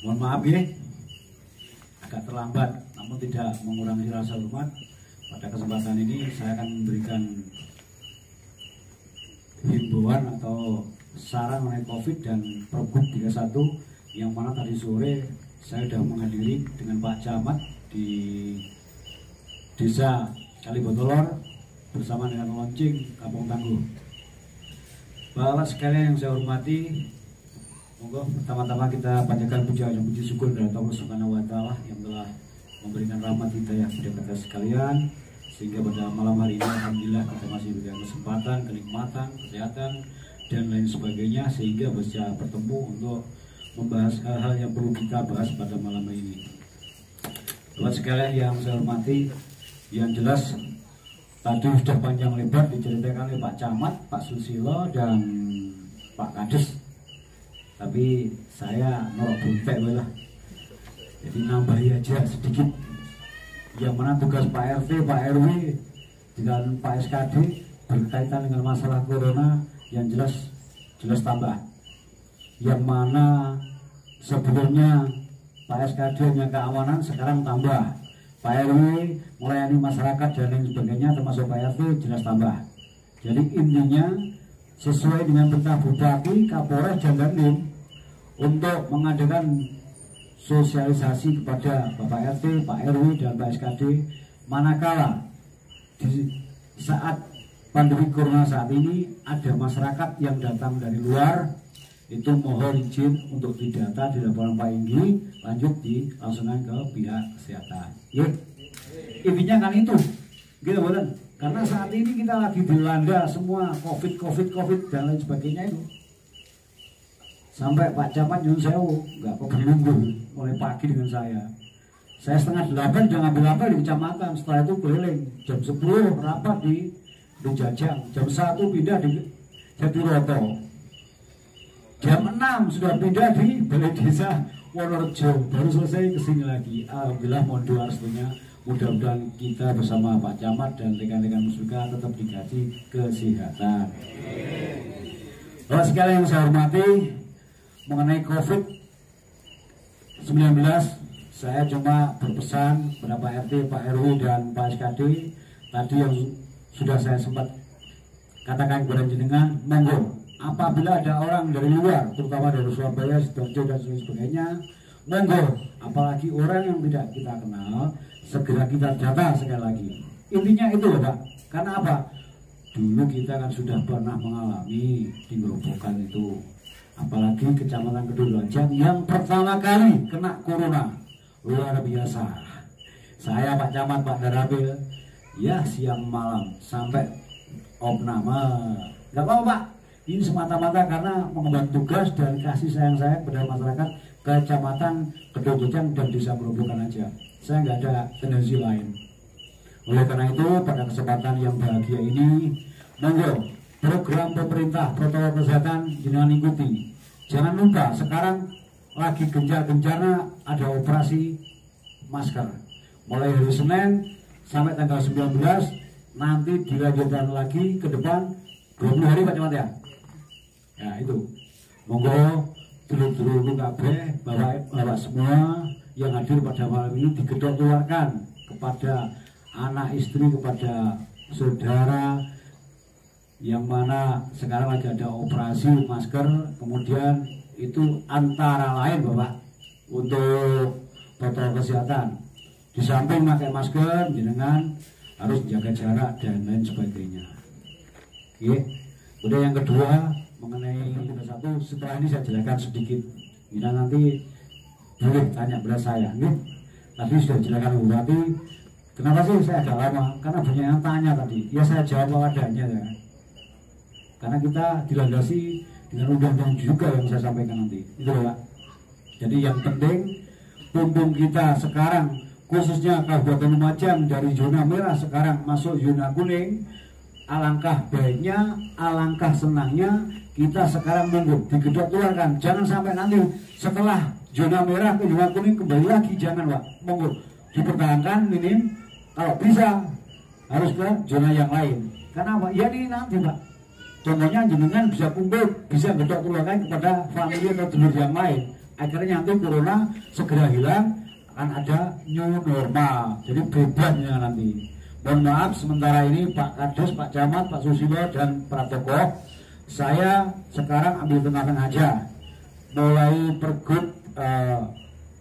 Mohon maaf ya, agak terlambat, namun tidak mengurangi rasa hormat. Pada kesempatan ini saya akan memberikan himbauan atau saran mengenai COVID dan Pergub 31 yang mana tadi sore saya sudah menghadiri dengan Pak Camat di Desa Kalibotolor bersama dengan launching Kampung Tangguh. Bapak sekalian yang saya hormati, monggo pertama-tama kita panjatkan puja dan puji syukur kepada Allah Subhanahu wa taala yang telah memberikan rahmat hidayah kepada kita sekalian, sehingga pada malam hari ini alhamdulillah kita masih diberikan kesempatan, kenikmatan, kesehatan dan lain sebagainya, sehingga bisa bertemu untuk membahas hal-hal yang perlu kita bahas pada malam ini. Bapak sekalian yang saya hormati, yang jelas tadi sudah panjang lebar diceritakan oleh Pak Camat, Pak Susilo dan Pak Kades. Tapi saya norok buntek lah. Jadi nambahi aja sedikit. Yang mana tugas Pak RT, Pak RW dengan Pak SKD berkaitan dengan masalah corona yang jelas tambah. Yang mana sebelumnya Pak SKD hanya keamanan, sekarang tambah. Pak RW melayani masyarakat dan lain sebagainya, termasuk Pak RT jelas tambah. Jadi intinya sesuai dengan perintah Bupati, Kapolres dan Dandim untuk mengadakan sosialisasi kepada Bapak RT, Pak RW dan Pak SKD, manakala di saat pandemi corona saat ini ada masyarakat yang datang dari luar, itu mohon izin untuk didata di laporan Pak Inggi, lanjut dilangsungkan ke pihak kesehatan. Ya, intinya kan itu, gitu bukan? Karena saat ini kita lagi dilanda semua COVID dan lain sebagainya itu. Sampai Pak Camat nyuruh saya, nggak kok menunggu mulai pagi dengan saya. Saya 7:30 udah ngambil apel di kecamatan, setelah itu keliling. Jam 10 rapat di Jajang, jam 1 pindah di Jatiroto. Jam 6 sudah pindah di Balai Desa Wonorejo, baru selesai kesini lagi. Alhamdulillah, mohon doa restunya, mudah-mudahan kita bersama Pak Camat dan rekan-rekan musbika tetap dikasih kesehatan. Bapak sekalian yang saya hormati, mengenai COVID-19, saya cuma berpesan kepada Pak RT, Pak RW dan Pak SKD tadi yang sudah saya sempat katakan kepada jenengan, monggo apabila ada orang dari luar, terutama dari Surabaya, Sidoarjo dan sebagainya, monggo, apalagi orang yang tidak kita kenal, segera kita data sekali lagi. Intinya itu loh Pak, karena apa? Dulu kita kan sudah pernah mengalami di Gerobokan itu, apalagi Kecamatan Kedulunjang yang pertama kali kena corona, luar biasa. Saya Pak Camat, Pak Darabil, ya siang malam sampai opname, nggak apa-apa Pak. Ini semata-mata karena mengemban tugas dan kasih sayang saya kepada masyarakat Kecamatan Kedulunjang dan Desa Gerobokan aja. Saya nggak ada tendensi lain. Oleh karena itu, pada kesempatan yang bahagia ini, monggo program pemerintah protokol kesehatan jangan ikuti. Jangan lupa sekarang lagi gencar-gencarnya ada operasi masker. Mulai hari Senin sampai tanggal 19, nanti dilanjutkan lagi ke depan 20 hari Pak Camat ya. Ya itu, monggo dulu kabeh bapak semua yang hadir pada malam ini digedok keluarkan kepada anak istri, kepada saudara yang mana sekarang lagi ada operasi masker. Kemudian itu antara lain Bapak untuk protokol kesehatan, di samping pakai masker jenengan harus jaga jarak dan lain sebagainya. Oke. Kemudian yang kedua mengenai satu, setelah ini saya jelaskan sedikit. Bila nanti boleh tanya pada saya, nih. Tadi sudah jelaskan Bupati. Kenapa sih saya agak lama? Karena banyak yang tanya tadi. Ya saya jawab adanya ya. Karena kita dilandasi dengan undang-undang juga yang saya sampaikan nanti. Itu Pak. Jadi yang penting mumpung kita sekarang khususnya Kabupaten Lumajang dari zona merah sekarang masuk zona kuning, alangkah baiknya, alangkah senangnya kita sekarang monggo digedok keluarkan. Jangan sampai nanti setelah zona merah ke zona kuning kembali lagi, jangan Pak. Monggo dipertahankan minim, kalau bisa harus ke zona yang lain. Karena apa? Ya ini nanti Pak, contohnya jenengan bisa kumpul, bisa gedok tularkan kepada famili atau dulur yang lain. Akhirnya nanti corona segera hilang, akan ada new normal. Jadi bebasnya nanti. Mohon maaf sementara ini Pak Kades, Pak Camat, Pak Susilo dan para tokoh, saya sekarang ambil tengah-tengah aja. Mulai Pergub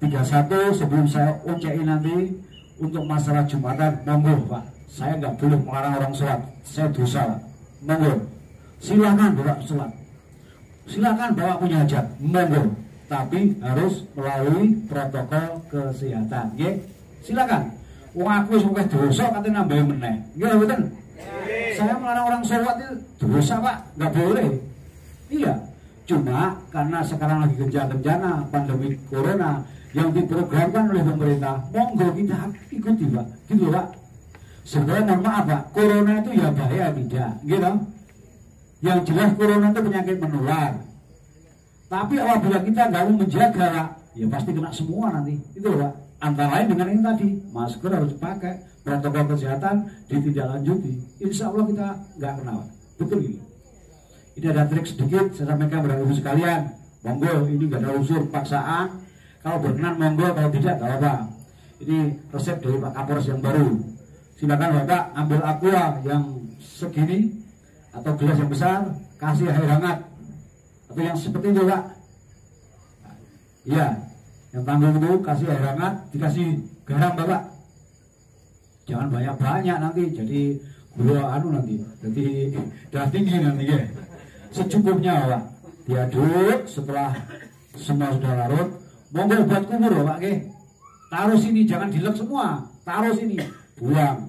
31 sebelum saya ucein nanti untuk masalah Jumatan, monggo Pak. Saya nggak boleh melarang orang sholat, saya dosa Pak. Monggo, silakan bawa sholat, silakan bawa punya hajat, monggo. Tapi harus melalui protokol kesehatan, ya. Silakan. Wong aku suka dosa katanya nambahin meneh, ya betul. Saya melarang orang sholat itu dosa Pak, nggak boleh. Iya. Cuma karena sekarang lagi gencar-gencarnya pandemi corona yang diprogramkan oleh pemerintah, monggo kita ikuti Pak, gitu Pak. Sebenarnya mohon maaf Pak, corona itu ya bahaya tidak, gitu. Yang jelas corona itu penyakit menular. Tapi apabila kita nggak mau menjaga, Pak, ya pasti kena semua nanti, itu Pak. Antara lain dengan yang tadi, masker harus dipakai, protokol kesehatan ditindaklanjuti. Insya Allah kita nggak kena, Pak. Betul ini. Ini ada trik sedikit saya sampaikan kepada ibu sekalian. Monggo, ini nggak ada unsur paksaan. Kalau berkenan monggo, kalau tidak nggak apa-apa. Ini resep dari Pak Kapolres yang baru. Silakan Bapak ambil aqua yang segini atau gelas yang besar, kasih air hangat atau yang seperti itu Pak. Iya, yang tanggung itu kasih air hangat, dikasih garam Bapak. Jangan banyak-banyak nanti jadi gula nanti, jadi darah tinggi nanti ya. Secukupnya Pak, diaduk. Setelah semua sudah larut, monggo buat kumur Pak ke. Taruh sini, jangan dilek semua. Taruh sini, buang.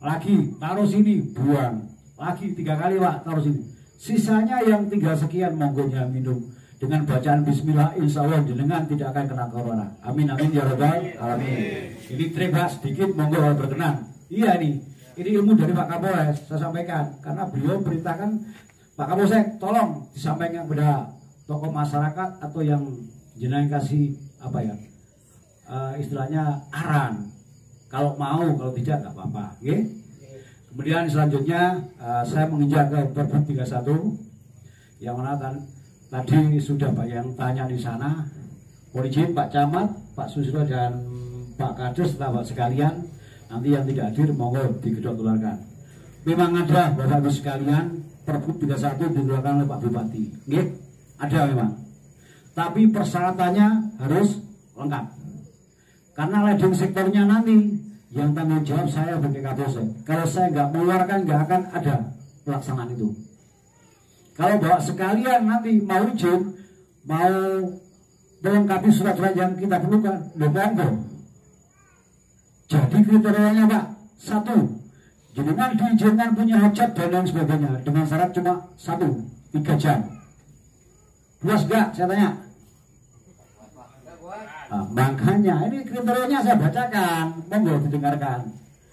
Lagi, taruh sini, buang. Lagi 3 kali Pak, taruh sini. Sisanya yang tinggal sekian monggonya minum. Dengan bacaan bismillah, insya Allah jenengan tidak akan kena corona. Amin amin ya rabbal alamin. Ini trik Pak sedikit, monggo kalau berkenan. Iya nih, ini ilmu dari Pak Kapolres saya sampaikan. Karena beliau perintahkan Pak Kapolsek, tolong disampaikan kepada tokoh masyarakat atau yang jenengan kasih apa ya, istilahnya arahan. Kalau mau, kalau tidak nggak apa-apa. Okay? Kemudian selanjutnya saya menginjak ke Pergub 31 yang mana tadi sudah banyak yang tanya di sana. Mohon izin Pak Camat, Pak Susilo dan Pak Kades, sahabat sekalian, nanti yang tidak hadir monggo digedok tularkan. Memang ada Bapak Ibu sekalian, Pergub 31 dikeluarkan oleh Pak Bupati. Nggih, ada memang. Tapi persyaratannya harus lengkap. Karena leading sektornya nanti yang tanggung jawab saya sebagai Kapolsek. Kalau saya nggak mengeluarkan, nggak akan ada pelaksanaan itu. Kalau bawa sekalian nanti mau izin, mau melengkapi surat-surat yang kita perlukan, monggo. Jadi kriterianya Pak, 1, jenengan diizinkan punya hajat dan lain sebagainya dengan syarat cuma 1, 3 jam. Puas gak? Saya tanya. Nah, makanya ini kriterianya saya bacakan, monggo didengarkan.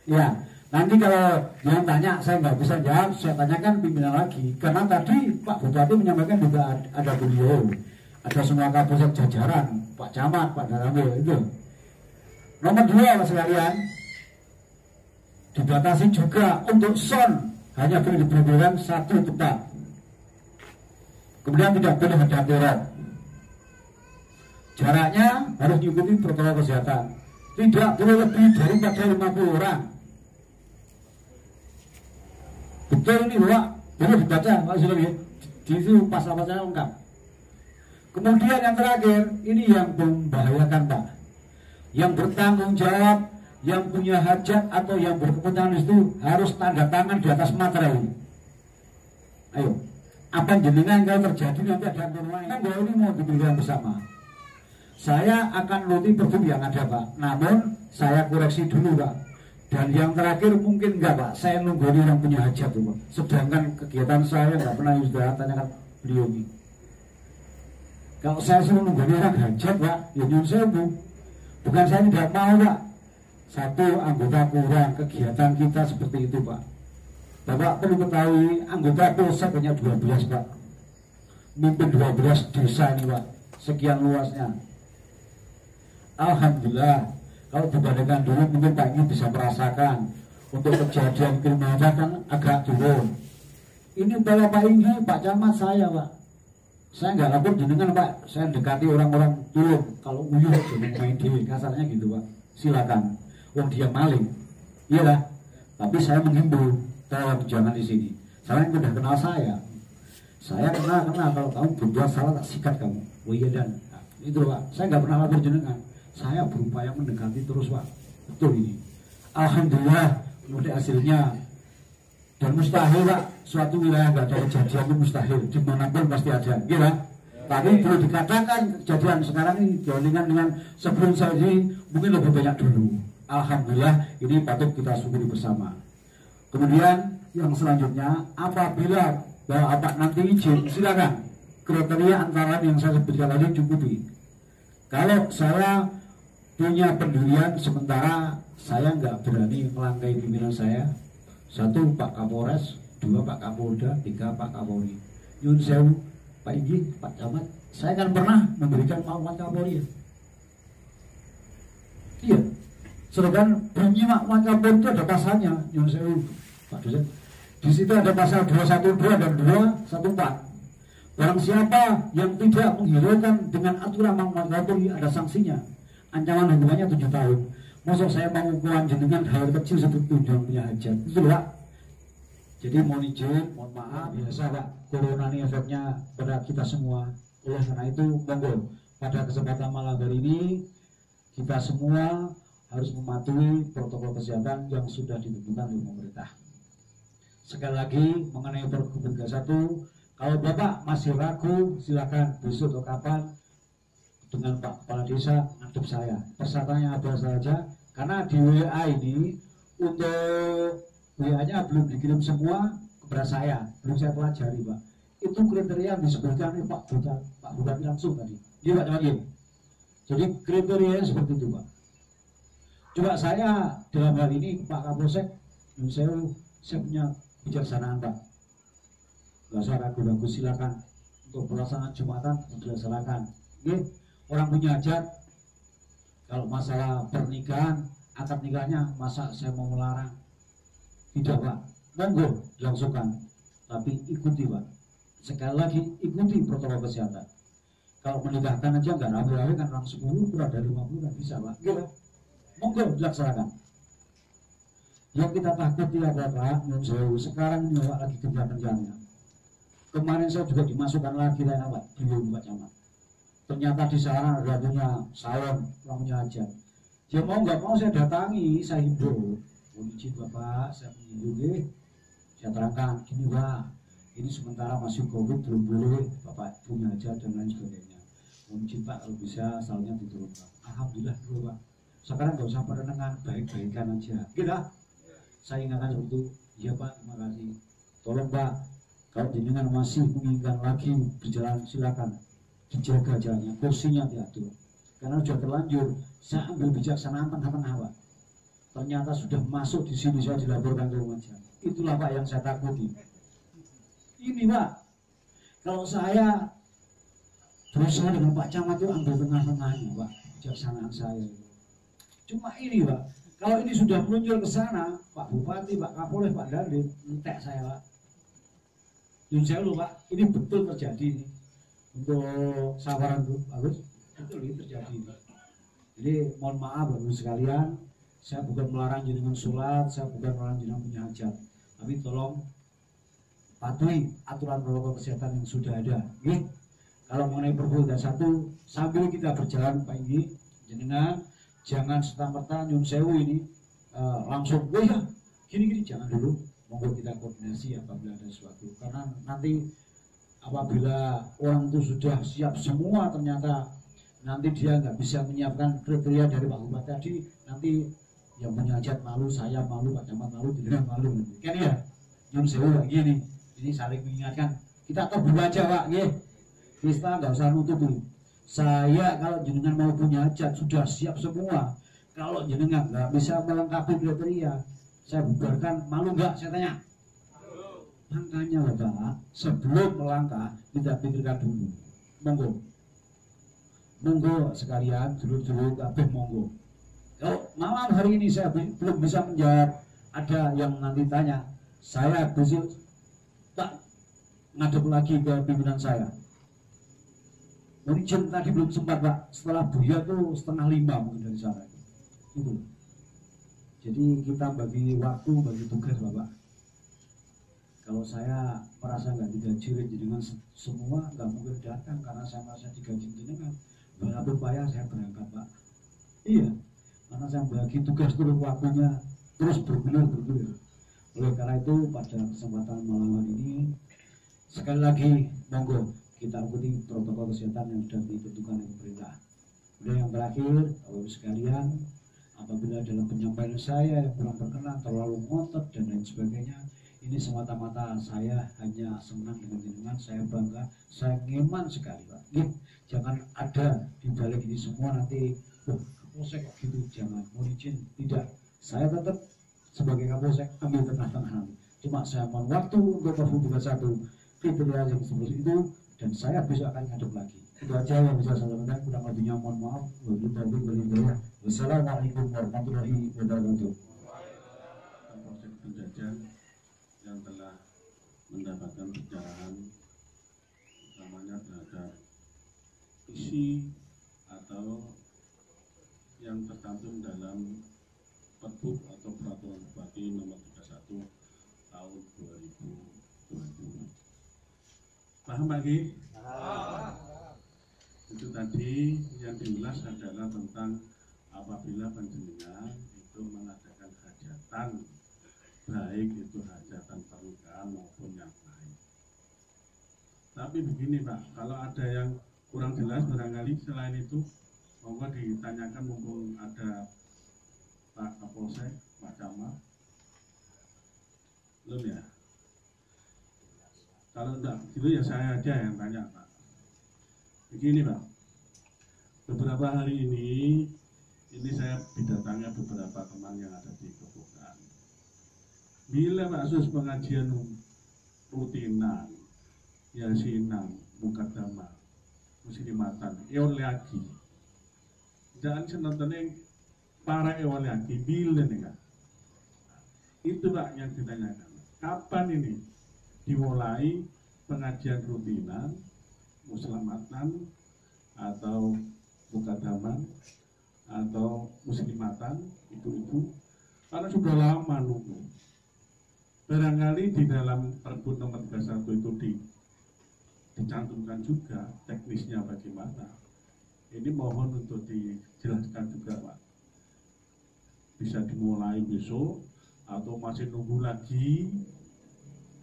Ya, nanti kalau yang tanya saya nggak bisa jawab, saya tanyakan pimpinan lagi. Karena tadi Pak Bupati menyampaikan juga ada beliau, ada semua Kapolsek jajaran, Pak Camat, Pak Daramil itu. Nomor 2 Mas sekalian, dibatasi juga untuk sound hanya boleh diperbolehkan 1 tempat. Kemudian tidak boleh ada teror. Jaraknya harus diikuti protokol kesehatan. Tidak boleh lebih daripada 50 orang. Betul ini Pak, boleh dibaca Pak Sulami. Di situ pasal-pasalnya lengkap. Kemudian yang terakhir, ini yang membahayakan Pak. Yang bertanggung jawab, yang punya hajat atau yang berkepentingan itu harus tanda tangan di atas materai ini. Ayo, apa jenengan kalau terjadi nanti ada corona ini mau diberikan bersama. Saya akan nuruti Pergub yang ada Pak, namun saya koreksi dulu Pak. Dan yang terakhir mungkin enggak Pak, saya nunggu orang punya hajat tuh Pak. Sedangkan kegiatan saya nggak pernah sudah tanyakan beliau ini. Kalau saya suruh nunggu orang hajat Pak, ya nyun sewu. Bukan saya tidak mau Pak. 1 anggota kurang, kegiatan kita seperti itu Pak. Bapak perlu ketahui anggota Polsek hanya 12 Pak. Mimpin 12 desa ini Pak. Sekian luasnya. Alhamdulillah, kalau dibandingkan dulu mungkin Pak ini bisa merasakan untuk kejadian kriminalitas kan agak turun. Ini Bapak ini Pak Camat saya Pak, saya nggak lapor jenengan Pak, saya dekati orang-orang turun kalau uyuh jadi main dewi kasarnya gitu Pak, silakan. Wong dia maling, iya lah. Tapi saya menghimbau, tolong jangan di sini. Saya udah kenal saya kenal kalau kamu berbuat salah tak sikat kamu. Oh iya dan nah, itu Pak, saya nggak pernah lapor jenengan. Saya berupaya mendekati terus Pak, betul ini. Alhamdulillah, kemudian hasilnya dan mustahil Pak, suatu wilayah nggak ada kejadian itu mustahil, dimanapun pasti ada, gila. Tapi perlu dikatakan kejadian sekarang ini dibandingkan dengan sebelum saya ini mungkin lebih banyak dulu. Alhamdulillah, ini patut kita syukuri bersama. Kemudian yang selanjutnya, apabila Bapak nanti izin, silakan kriteria antara yang saya sebutkan tadi cukupi. Kalau saya punya pendirian sementara saya nggak berani melangkai pimpinan saya. 1 Pak Kapolres, 2 Pak Kapolda, 3 Pak Kapolri. Nyun sewu, Pak Ingi, Pak Camat, saya kan pernah memberikan maklumat Kapolri. Iya. Sedangkan bunyi maklumat Kapolri itu ada pasalnya, Nyun sewu, Pak dosen. Di situ ada pasal 212 dan 214. Barang siapa yang tidak menghiraukan dengan aturan maklumat Kapolri ada sanksinya. Ancaman hukumannya 7 tahun. Masuk saya mau ukuran jenengan hal kecil seperti tujuan punya hajat. Itu Pak. Jadi mohon izin, mohon maaf. Biasa Pak, corona ini efeknya pada kita semua. Oleh karena itu, monggo pada kesempatan malam hari ini kita semua harus mematuhi protokol kesehatan yang sudah ditentukan oleh pemerintah. Sekali lagi mengenai Pergub 31, kalau Bapak masih ragu, silakan besok atau kapan dengan Pak Kepala Desa ngadep saya. Persyaratannya apa saja? Karena di WA ini untuk WA-nya belum dikirim semua kepada saya, belum saya pelajari Pak. Itu kriteria yang disebutkan oleh Pak Bupati langsung tadi. Iya Pak Camat. Jadi kriterianya seperti itu Pak. Coba saya dalam hal ini Pak Kapolsek, saya punya kebijaksanaan Pak. Gak usah ragu-ragu, silakan untuk pelaksanaan Jumatan dilaksanakan. Oke, orang punya hajat. Kalau masalah pernikahan, akad nikahnya, masa saya mau melarang? Tidak Pak, monggo dilangsungkan. Tapi ikuti Pak. Sekali lagi ikuti protokol kesehatan. Kalau menikahkan aja nggak rame-rame kan orang 10 kurang dari 50 kan bisa Pak. Gitu. Monggo dilaksanakan. Yang kita takuti adalah sekarang ini Pak lagi gencar-gencarnya. Kemarin saya juga dimasukkan lagi lain Pak, belum Pak Camat. Ternyata di sana ada punya salon, punya hajat. Dia mau nggak mau saya datangi, saya himbau. Mohon izin Bapak, saya menghibur, saya terangkan, gini Pak, ini sementara masih COVID belum boleh Bapak punya hajat dan lain sebagainya. Mohon izin Pak, kalau bisa salonnya diturunkan. Alhamdulillah dulu Pak. Sekarang nggak usah perenengan, baik-baikan aja. Gitu. Saya ingatkan seperti itu. Iya Pak, terima kasih. Tolong Pak, kalau jenengan masih menginginkan lagi berjalan, silakan dijaga jalannya, kursinya diatur. Karena sudah terlanjur, saya ambil bijaksanaan tengah-tengah Pak. Ternyata sudah masuk di sini, saya dilaporkan ke Lumajang. Itulah Pak yang saya takuti. Ini Pak, kalau saya berusaha dengan Pak Camat itu ambil tengah-tengahnya Pak, bijaksanaan saya. Cuma ini Pak, kalau ini sudah muncul ke sana, Pak Bupati, Pak Kapolres, Pak Dandim, entek saya Pak. Yang saya lupa, ini betul terjadi ini. Untuk sawaran Bu Agus, betul ini terjadi ini. Jadi mohon maaf Bapak sekalian, saya bukan melarang jenengan sholat, saya bukan melarang jenengan punya hajat, tapi tolong patuhi aturan protokol kesehatan yang sudah ada. Oke? Kalau mengenai Pergub 31, sambil kita berjalan Pak Inggi, jenengan jangan serta-merta nyun sewu ini langsung, oh ya, gini-gini, jangan dulu. Monggo kita koordinasi apabila ada sesuatu. Karena nanti apabila orang itu sudah siap semua, ternyata nanti dia nggak bisa menyiapkan kriteria dari Pak Bupati tadi, nanti yang punya hajat malu, saya malu, Pak Camat malu, tidak malu. Kan ya, nyun sewu Pak gini, ini saling mengingatkan. Kita terbuka aja Pak, ya. Kita nggak usah nutupi. Saya kalau jenengan mau punya hajat sudah siap semua. Kalau jenengan nggak bisa melengkapi kriteria, saya bubarkan, malu nggak? Saya tanya. Makanya Bapak, sebelum melangkah kita pikirkan dulu. Monggo, monggo sekalian, dulu kabeh monggo. Kalau malam hari ini saya belum bisa menjawab ada yang nanti tanya, saya besok tak ngadep lagi ke pimpinan saya. Mungkin tadi belum sempat Pak, setelah Buya tuh 4:30 mungkin dari sana. Itu. Jadi kita bagi waktu, bagi tugas Bapak. Kalau saya merasa nggak digaji dengan semua, nggak mungkin datang karena saya merasa digaji dengan berapa upaya saya berangkat Pak. Iya, karena saya bagi tugas terus waktunya terus bergulir. Oleh karena itu pada kesempatan malam ini sekali lagi monggo kita ikuti protokol kesehatan yang sudah ditentukan oleh pemerintah. Kemudian yang terakhir, Bapak sekalian, apabila dalam penyampaian saya yang kurang berkenan, terlalu ngotot dan lain sebagainya, ini semata-mata saya hanya senang dengan saya bangga, saya ngeman sekali Pak. Jangan ada di balik ini semua nanti, Kapolsek gitu, jangan, mohon izin, tidak. Saya tetap sebagai Kapolsek ambil tengah-tengah. Cuma saya mohon waktu untuk Perpu 31 kriteria yang seperti itu, dan saya bisa akan ngadep lagi. Itu aja yang bisa saya sampaikan, kurang lebihnya mohon maaf. Wassalamualaikum warahmatullahi wabarakatuh. Kapolsek Penjajan yang telah mendapatkan pencerahan utamanya terhadap isi atau yang tercantum dalam Perbu atau Peraturan Bupati Nomor 31 tahun 2020. Paham lagi? Itu tadi yang diulas adalah tentang apabila panjenengan itu mengadakan hajatan, baik itu hajatan pernikahan maupun yang lain. Tapi begini Pak, kalau ada yang kurang jelas barangkali selain itu, monggo ditanyakan mumpung ada Pak Kapolsek, Pak Camat. Belum ya? Kalau enggak, gitu ya saya aja yang tanya Pak. Begini Pak, beberapa hari ini saya didatangi beberapa teman yang ada di Kebukan. Bila kasus pengajian rutinan, yasinan, mukadamah, muslimatan, lagi. Jangan senontonnya para lagi, bila nih Kak. Itu Pak yang ditanyakan. Kapan ini dimulai pengajian rutinan, muslimatan, atau mukadamah, atau muslimatan, itu karena sudah lama nunggu. Barangkali di dalam Perbu Nomor 31 itu dicantumkan juga teknisnya bagaimana. Ini mohon untuk dijelaskan juga Pak. Bisa dimulai besok atau masih nunggu lagi,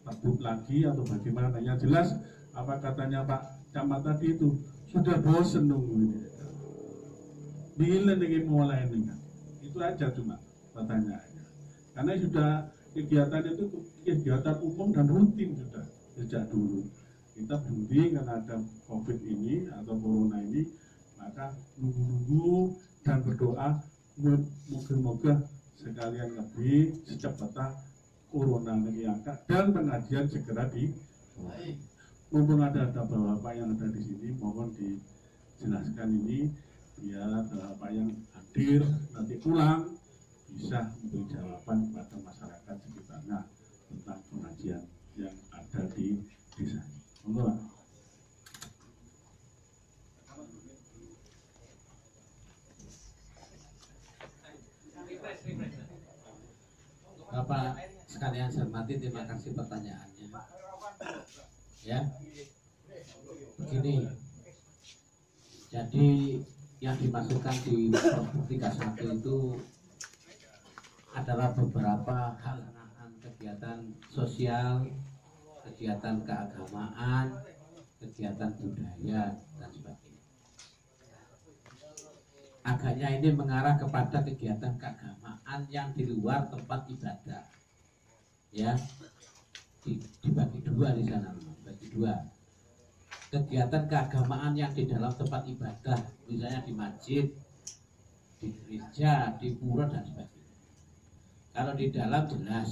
takut lagi atau bagaimana. Yang jelas apa katanya Pak Camat tadi itu sudah bosen nunggu ini. Bila ingin mulai ini kan? Itu aja cuma pertanyaannya. Karena sudah kegiatan itu kegiatan umum dan rutin sudah sejak dulu. Kita berhenti karena ada COVID ini atau Corona ini, maka nunggu-nunggu dan berdoa moga-moga sekalian lebih secepatnya Corona ini angkat dan pengajian segera di. Mumpung ada bapak yang ada di sini, mohon dijelaskan ini biar bapak yang hadir nanti pulang bisa memberi jawaban kepada masyarakat sekitarnya tentang pengajian yang ada di desa ini. Monggo Pak. Bapak sekalian saya hormati, terima kasih pertanyaannya. Ya, begini. Jadi yang dimasukkan di Perbu 31 itu adalah beberapa hal kegiatan sosial, kegiatan keagamaan, kegiatan budaya dan sebagainya. Agaknya ini mengarah kepada kegiatan keagamaan yang di luar tempat ibadah. Ya, dibagi dua di sana, bagi dua. Kegiatan keagamaan yang di dalam tempat ibadah, misalnya di masjid, di gereja, di pura dan sebagainya. Kalau di dalam jelas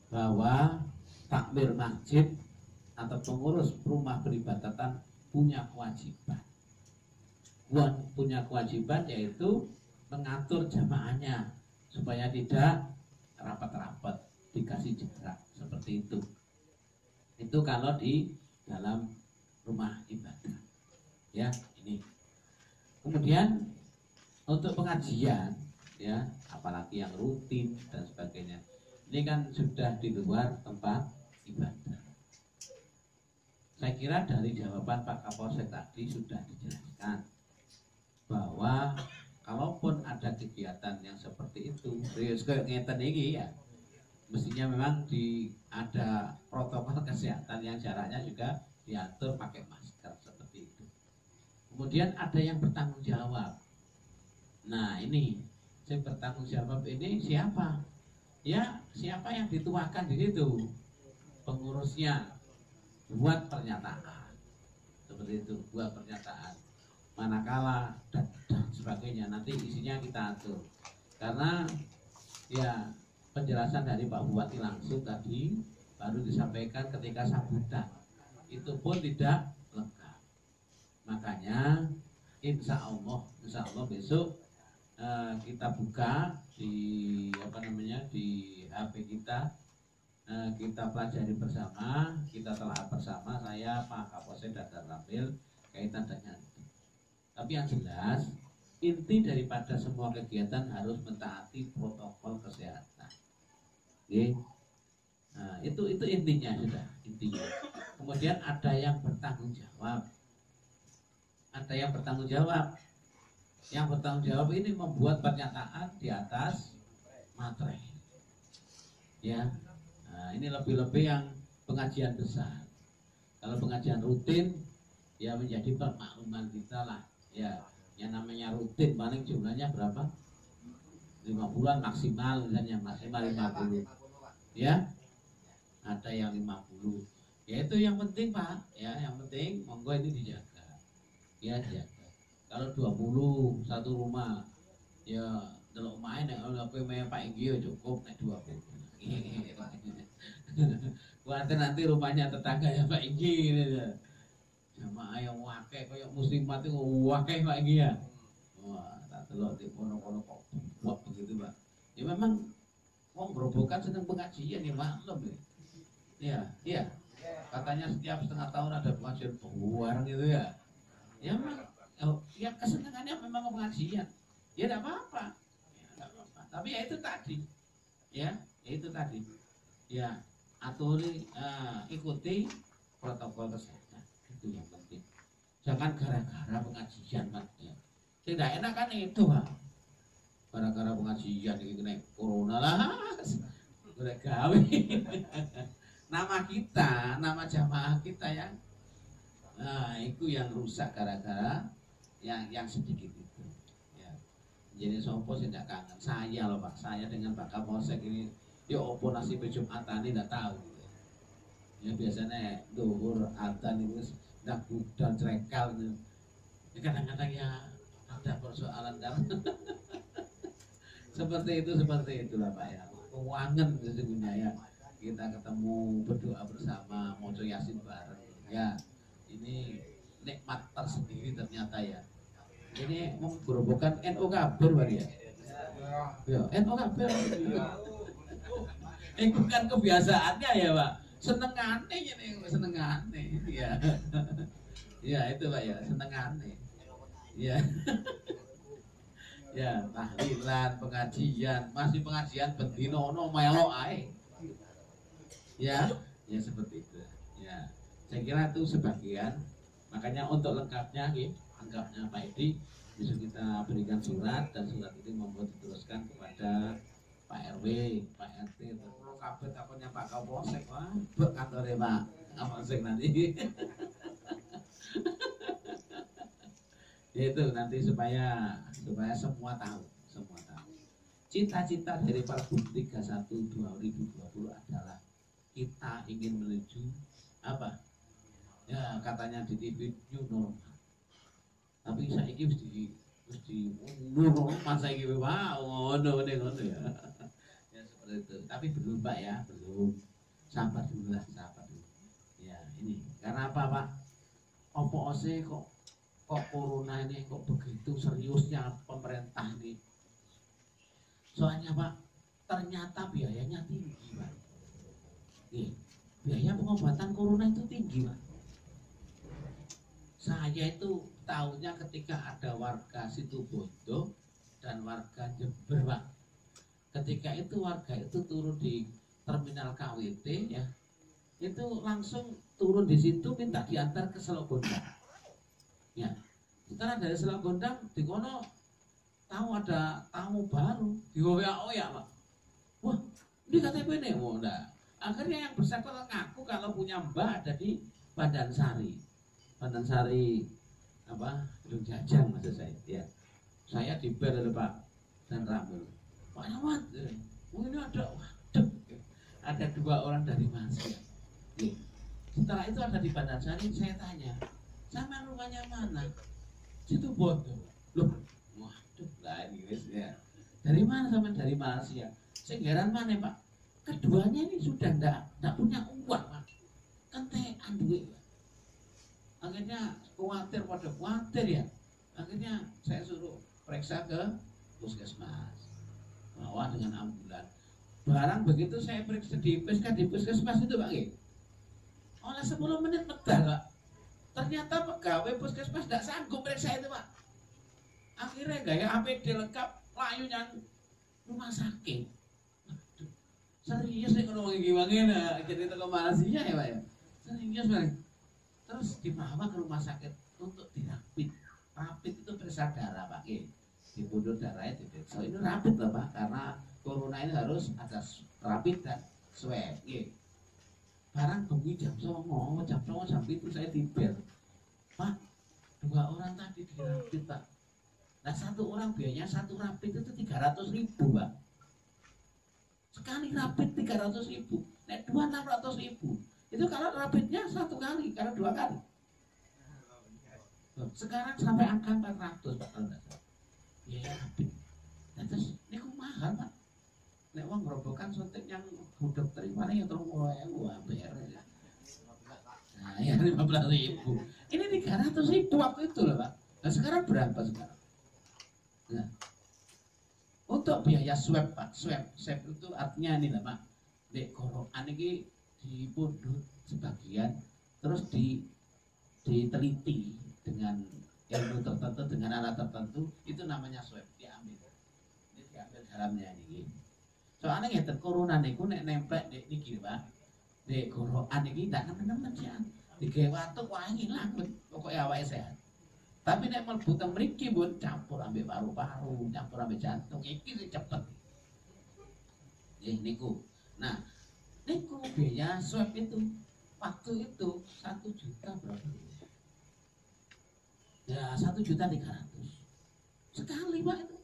bahwa takmir masjid atau pengurus rumah peribadatan punya kewajiban. Punya kewajiban yaitu mengatur jamaahnya supaya tidak rapat-rapat, dikasih jarak seperti itu. Itu kalau di dalam rumah ibadah. Ya, ini. Kemudian untuk pengajian, ya, apalagi yang rutin dan sebagainya, ini kan sudah di luar tempat ibadah. Saya kira dari jawaban Pak Kapolsek tadi sudah dijelaskan bahwa kalaupun ada kegiatan yang seperti itu, kayak ngeten ini ya, mestinya memang ada protokol kesehatan yang jaraknya juga diatur pakai masker seperti itu. Kemudian ada yang bertanggung jawab. Nah ini, yang bertanggung jawab ini siapa? Ya siapa yang dituakan di situ? Pengurusnya buat pernyataan seperti itu, buat pernyataan. Manakala dan sebagainya nanti isinya kita atur. Karena ya penjelasan dari Pak Bupati langsung tadi baru disampaikan ketika sambutan, itu pun tidak lengkap. Makanya insya Allah besok kita buka di di HP kita, kita pelajari bersama, kita telah bersama, saya Pak Kapolsek dan Ramil kaitan dengan itu. Tapi yang jelas inti daripada semua kegiatan harus mentaati protokol kesehatan. Oke. Nah, itu intinya sudah, intinya. Kemudian ada yang bertanggung jawab. Ada yang bertanggung jawab. Yang bertanggung jawab ini membuat pernyataan di atas materai. Ya. Nah, ini lebih-lebih yang pengajian besar. Kalau pengajian rutin ya menjadi permakluman kita lah. Ya, yang namanya rutin paling jumlahnya berapa? 5 bulan maksimal, misalnya maksimal 50. Ya, ada yang 50. Ya itu yang penting Pak. Ya, yang penting monggo ini dijaga. Ya dijaga. Kalau 20 satu rumah, ya delok main nek ono Pak Inggi ya cukup nek 20. Kuatir nanti rumahnya tetangga ya Pak Inggi gitu. Jamaah yang wakil kayak muslimat itu wakil Pak Inggi ya. Wah, tak delok di kono-kono kok buat begitu Pak. Ya memang wong gerobokan seneng pengajian ya maklum ya. Iya, iya. Katanya setiap setengah tahun ada pengajian bareng gitu ya. Ya memang ya kesenangannya memang pengajian. Ya tidak apa-apa. Ya, tidak apa-apa. Tapi ya itu tadi. Ya itu tadi. Ya aturi ikuti protokol kesehatan. Itu yang penting. Jangan gara-gara pengajian Pak. Ya. Tidak enak kan itu Pak. Gara-gara pengajian ini kena corona lah. Udah gawe. Nama kita, nama jamaah kita yang itu yang rusak gara-gara yang sedikit itu. Ya. Jadi sopo sih tidak kangen. Saya loh Pak, saya dengan Pak Kapolsek ini, ya opo nasib Jumatan ini tidak tahu. Ya biasanya duhur adzan itu tidak budal cerekal gitu. Ya, kadang-kadang ya ada persoalan dalam seperti itulah Pak ya. Keuangan sesungguhnya ya. Kita ketemu berdoa bersama, mau yasin bareng. Ya, ini nikmat tersendiri ternyata ya. Ini menggerobokan NU kabur Pak ya. Ya, NU kabur. Bukan kebiasaannya ya Pak. Senengane ini, senengane. Ya. Ya, itu Pak ya, senengane. Ya. Ya, tahlilan, pengajian, masih pengajian bendino melok ae. Ya, ya seperti itu. Ya, saya kira itu sebagian. Makanya untuk lengkapnya, lengkapnya Pak Edi bisa kita berikan surat dan surat ini membuat diteruskan kepada Pak RW, Pak RT, terus kabeh takonnya Pak Kapolsek, wah, kantornya Pak Kapolsek nanti. Ya itu nanti supaya semua tahu. Cita-cita dari Perbum 31 2020 adalah kita ingin menuju apa? Ya katanya di TV new normal. Tapi saya ini mesti normal saya ini wow, ngono ya. Ya seperti itu. Tapi belum Pak ya, belum. Sabar dulu lah, sabar dulu. Ya ini karena apa Pak? Opo ose kok corona ini kok begitu seriusnya pemerintah nih. Soalnya Pak, ternyata biayanya tinggi, Pak. Biaya pengobatan corona itu tinggi, Pak. Saya itu tahunya ketika ada warga Situbondo dan warga Jember, Pak. Ketika itu warga itu turun di terminal KWT ya, itu langsung turun di situ minta diantar ke Selok Gondang. Ya, setelah dari Selok Gondang di kono tahu ada tamu baru di WA ya, Pak. Wah, ini KTP nih, enggak. Akhirnya yang bersangkutan ngaku kalau punya mbah ada di Pandansari apa Gedung Jajang maksud saya ya. Saya diber oleh Pak dan Ramil. Pak Ahmad, ini ada 2 orang dari Malaysia. Setelah itu ada di Pandansari, saya tanya, sama rumahnya mana? Situbondo. Loh, waduh, lah ini ya. Dari mana sama dari Malaysia? Senggeran mana, Pak? Keduanya ini sudah enggak punya uang, Pak. Kentean duit. Akhirnya khawatir ya. Akhirnya saya suruh periksa ke puskesmas, bawa dengan ambulan. Barang begitu saya periksa di puskesmas itu, Pak. Oleh 10 menit medal, Pak. Ternyata pegawai puskesmas tidak sanggup periksa itu, Pak. Akhirnya gaya APD lengkap, layunya rumah sakit. Aduh, serius nih kalau gimana? Jadi itu ke Malaysia ya, Pak ya. Serius, Pak. Terus dibawa ke rumah sakit untuk dirapid. Rapid itu periksa darah, Pak. Dipundur darahnya diperiksa. Ini rapid loh, Pak, karena corona ini harus ada rapid dan swab. Barang bengi jam 09.00, jam itu saya dibel. Pak, 2 orang tadi dirapid, Pak. Nah, 1 orang biayanya 1 rapid itu 300.000, Pak. Sekali rapid 300.000. Nah, 2 600.000. Itu kalau rapidnya 1 kali, karena 2 kali. Sekarang sampai angka 400, Pak. Biaya rapid. Nah, terus ini kok mahal, Pak. Nek wong ngerobokan suntik yang budak terima yang terus mulai APR ya. Nah, ya 15.000. Ini 300.000 waktu itu loh, Pak. Nah, sekarang berapa sekarang? Nah, untuk biaya swab, Pak. Swab itu artinya ini lah, Pak. Dek korokan ini dipundut sebagian, terus diteliti dengan ilmu tertentu, dengan alat tertentu, itu namanya swab. Diambil dalamnya ini. Soalnya ya corona niku nek nempel dek niki, Pak. Dek korokan iki ndak nemen-nemen sih. Digawe watuk wae ilang pokoke awake sehat. Tapi nek mlebu teng mriki pun campur ambek paru-paru, campur ambek jantung, iki sing cepet. Niku. Nah, niku biaya swab itu waktu itu 1 juta berapa? Ya 1.300.000 sekali, Pak itu.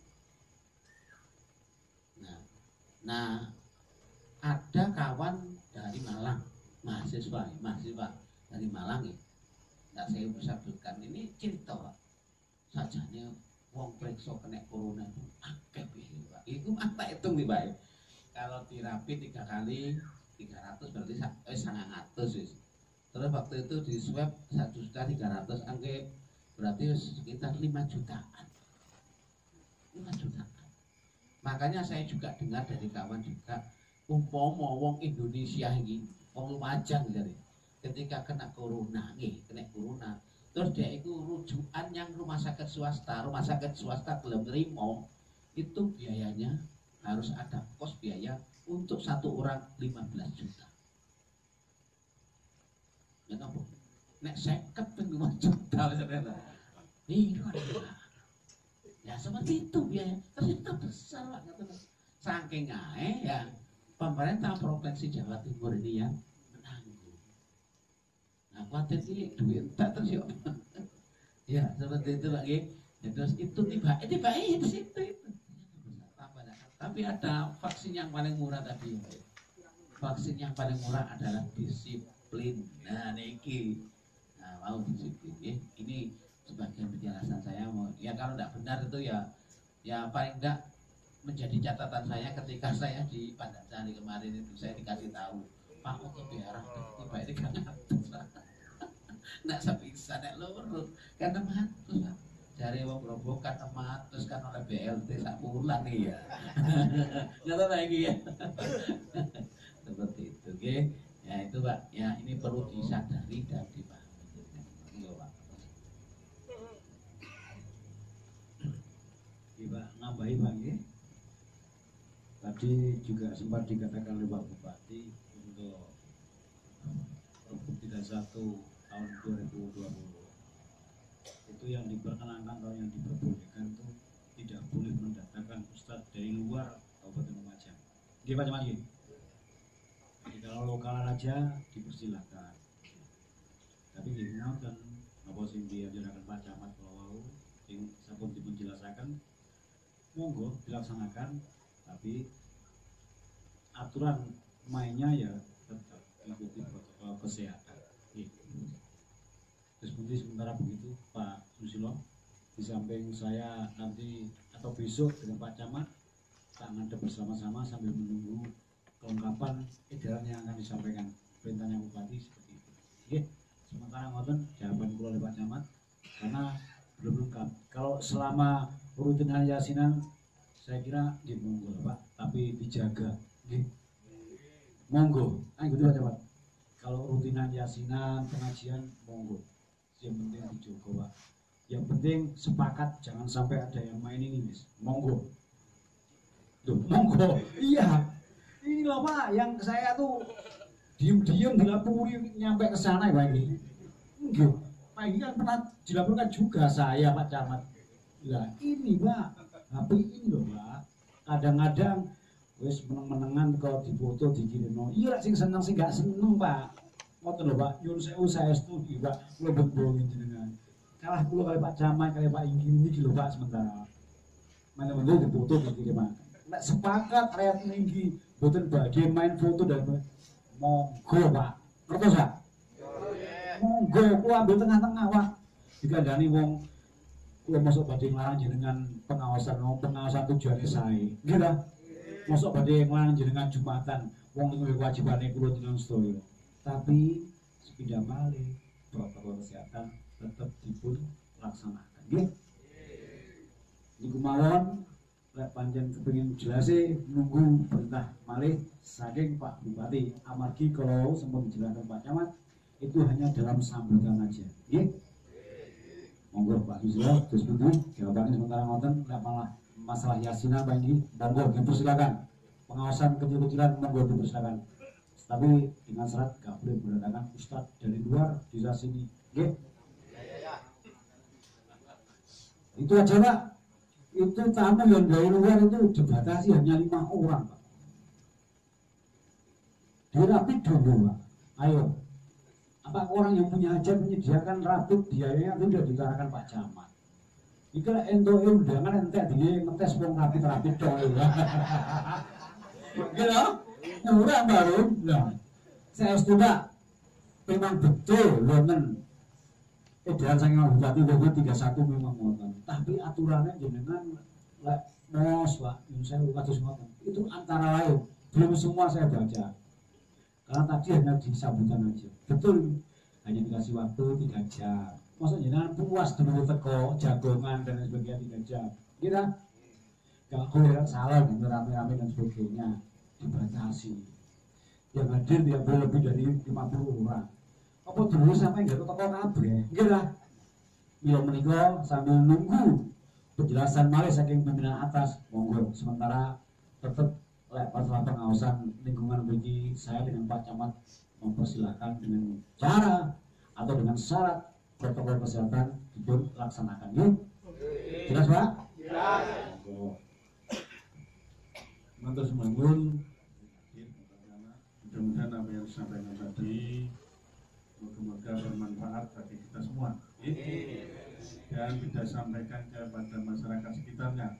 Nah, ada kawan dari Malang, mahasiswa dari Malang ya. Nggak saya sebutkan ini cerita, Pak. Sajane wong periksa kena corona itu akeh piye, Pak. Iku tak hitung nih, Pak. Kalau dirapid 3 kali 300 berarti 900 wis. Terus waktu itu di swab 1.300.000 angke berarti sekitar 5 jutaan. 5 jutaan. Makanya saya juga dengar dari kawan juga, umpama wong Indonesia ini, wong Lumajang dari ketika kena corona, terus dia itu rujukan yang rumah sakit swasta belum terima, itu biayanya harus ada kos biaya untuk 1 orang 15 juta. Ya nopo? Nek 50 juta misalnya. Itu ada. Ya seperti itu biaya, ternyata besar, Pak. Saking ae ya pemerintah Provinsi Jawa Timur ini yang menanggung. Nah, khawatir sih duit tak terus yuk. Ya seperti itu lagi. Ya, terus itu tiba di situ itu. Tapi ada vaksin yang paling murah tadi. Vaksin yang paling murah adalah disiplin. Nah, niki. Nah, mau disiplin ya. Ini sebagian penjelasan saya mau ya, kalau tidak benar itu ya paling tidak menjadi catatan saya ketika saya di Pandansari kemarin itu saya dikasih tahu, Pak untuk biara tiba ini kan nggak sebisa nek lurus karena 600, Pak. dari wong Grobogan temat terus kan oleh BLT sak bulan nih ya. Nyata lagi ya. Seperti itu, oke. Ya itu Pak, ya ini perlu disadari dan dipahami. Enggak Pak. Pak, nambahi Pak ya. Tadi juga sempat dikatakan oleh Pak Bupati untuk Pergub 31 tahun 2020 itu yang diperkenankan atau yang diperbolehkan itu tidak boleh mendatangkan ustadz dari luar Kabupaten Lumajang. Gimana macam-macam. Jadi kalau lokal aja dipersilakan. Tapi gimana kan apa sih diajarkan Pak Camat kalau yang sampun dipenjelasakan monggo dilaksanakan, tapi aturan mainnya ya tetap ikuti protokol kesehatan. Terus sementara begitu Pak Susilo, di samping saya nanti atau besok dengan Pak Camat tak ngadep bersama-sama sambil menunggu kelengkapan edaran yang akan disampaikan perintahnya Bupati seperti itu. Oke, sementara ngoten jawaban kula oleh Pak Camat karena belum lengkap. Kalau selama rutinan yasinan saya kira nggih monggo Pak, tapi dijaga nggih. Monggo, gitu Pak Camat. Kalau rutinan yasinan, pengajian monggo. Yang penting dijogo Pak. Yang penting sepakat jangan sampai ada yang main ini Mas. Monggo. Tuh, monggo. Iya. Ini loh Pak, yang saya tuh diem-diem dilapuri nyampe ke sana ya Pak ini. Enggak. Pak ini kan pernah dilaporkan juga saya Pak Camat. Lah ini Pak, HP ini loh Pak. Kadang-kadang wis meneng-menengan kalau difoto dikirim. Iya sing seneng sing gak seneng Pak. Ngoten lho Pak, nyuwun sewu saestu iki Pak, kula boten jenengan. Kalah kula kali Pak Camat kali Pak Inggi niki lho Pak sementara. Mana-mana dipoto dikirim Pak. Nek sepakat rakyat Inggi boten badhe main foto dan monggo Pak. Ngertos Pak? Monggo kula ambil tengah-tengah Pak. Dikandani wong kula mosok badhe nglarang jenengan pengawasan tujuane sae. Nggih ta? Mosok badhe nglarang jenengan Jumatan wong niku kewajibane kula jenengan sedaya. Tapi sepindah malih protokol kesehatan tetap dipun laksanakan nggih. Niku mawon lek panjen kepengin jelase nunggu perintah malih saking Pak Bupati amargi kalau sempat dijelaskan Pak Camat itu hanya dalam sambutan aja nggih. Monggo Pak Susilo terus pundi jawabannya sementara ngoten lek malah masalah yasinan Pak Inggi monggo dipersilakan. Pengawasan kecil-kecilan monggo dipersilakan. Tapi dengan syarat gak boleh mendatangkan ustadz dari luar di sini, oke? Itu aja Pak. Itu tamu yang dari luar itu dibatasi hanya 5 orang Pak. Dirapid dulu Pak. Ayo. Apa orang yang punya hajat menyediakan rapid biayanya itu sudah diutarakan Pak Camat. Iki lek entuk undangan entek dia ngetes wong rapid tok ya. Gitu? Kurang baru, nah, saya setuju memang betul lonen edaran saking Bupati nomor 31 memang ngoten. Tapi aturannya jenengan lek mos Pak, saya kados ngoten. Itu antara lain, belum semua saya baca. Karena tadi hanya di sambutan aja. Betul, hanya dikasih waktu 3 jam. Masa jenengan puas dulu teko jagongan dan sebagainya 3 jam. Kita gak boleh salah dengan rame-rame dan sebagainya. Dibatasi yang hadir tidak boleh lebih dari 50 orang. Apa dulu sampai nggak toko kabeh nggih lah. Mila menika sambil nunggu penjelasan malih saking pimpinan atas monggo sementara tetap lek masalah pengawasan lingkungan bagi saya dengan Pak Camat mempersilahkan dengan cara atau dengan syarat protokol kesehatan dipun laksanakan nggih. Jelas Pak? Jelas. Matur suwun. Mudah-mudahan apa yang disampaikan tadi moga-moga bermanfaat bagi kita semua dan kita sampaikan kepada masyarakat sekitarnya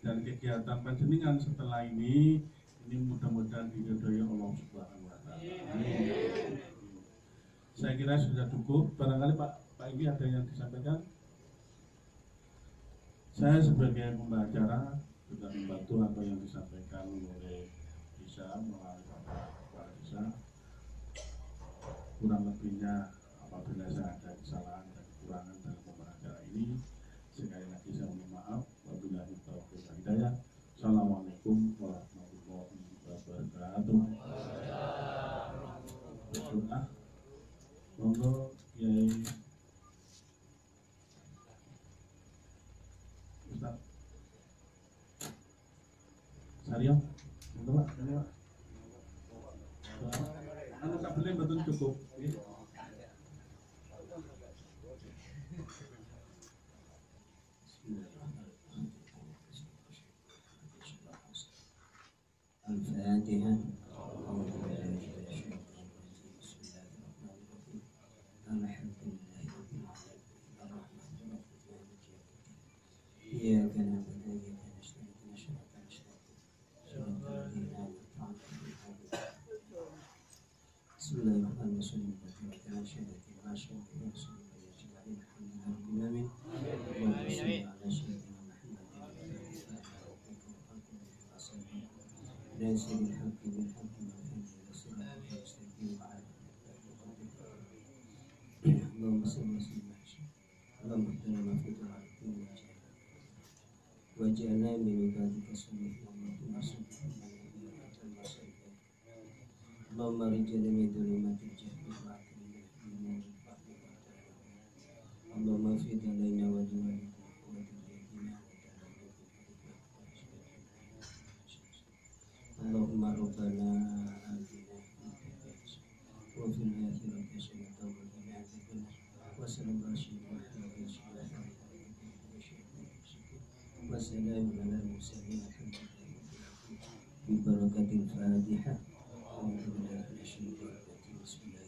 dan kegiatan panjenengan setelah ini mudah-mudahan diridhoi Allah Subhanahu wa taala. Saya kira sudah cukup. Barangkali Pak Inggi ada yang disampaikan. Saya sebagai pembacara juga membantu apa yang disampaikan oleh Bisa melalui Pak Bisa. Kurang lebihnya apabila saya ada kesalahan dan kekurangan dalam pembahasan ini cukup. Al-Fatihah. إياك نعبد وإياك نستعين اهدنا الصراط المستقيم صراط الذين أنعمت عليهم بسم الله الرحمن الرحيم وكان شهادة العشر ورسول الله أجمعين الحمد لله رب العالمين اللهم صل على سيدنا محمد ناصر الحق بالحق والهدي إلى صراط المستقيم وعلى اللهم صل وسلم اللهم اهدنا ما فتح على كل وجه وجعلنا من عبادك الصالحين اللهم صل اللهم رجل من ظلمات الجهل وأكرمنا بنور الفهم والتعلم اللهم افرج علينا ولوالدينا وذريتنا اللهم ربنا آتنا وفي الآخرة حسنة وقنا عذاب النار وصلى الله وسلام على المرسلين الحمد لله ببركة الفاتحة. أعوذ بالله من الشيطان الرجيم. بسم الله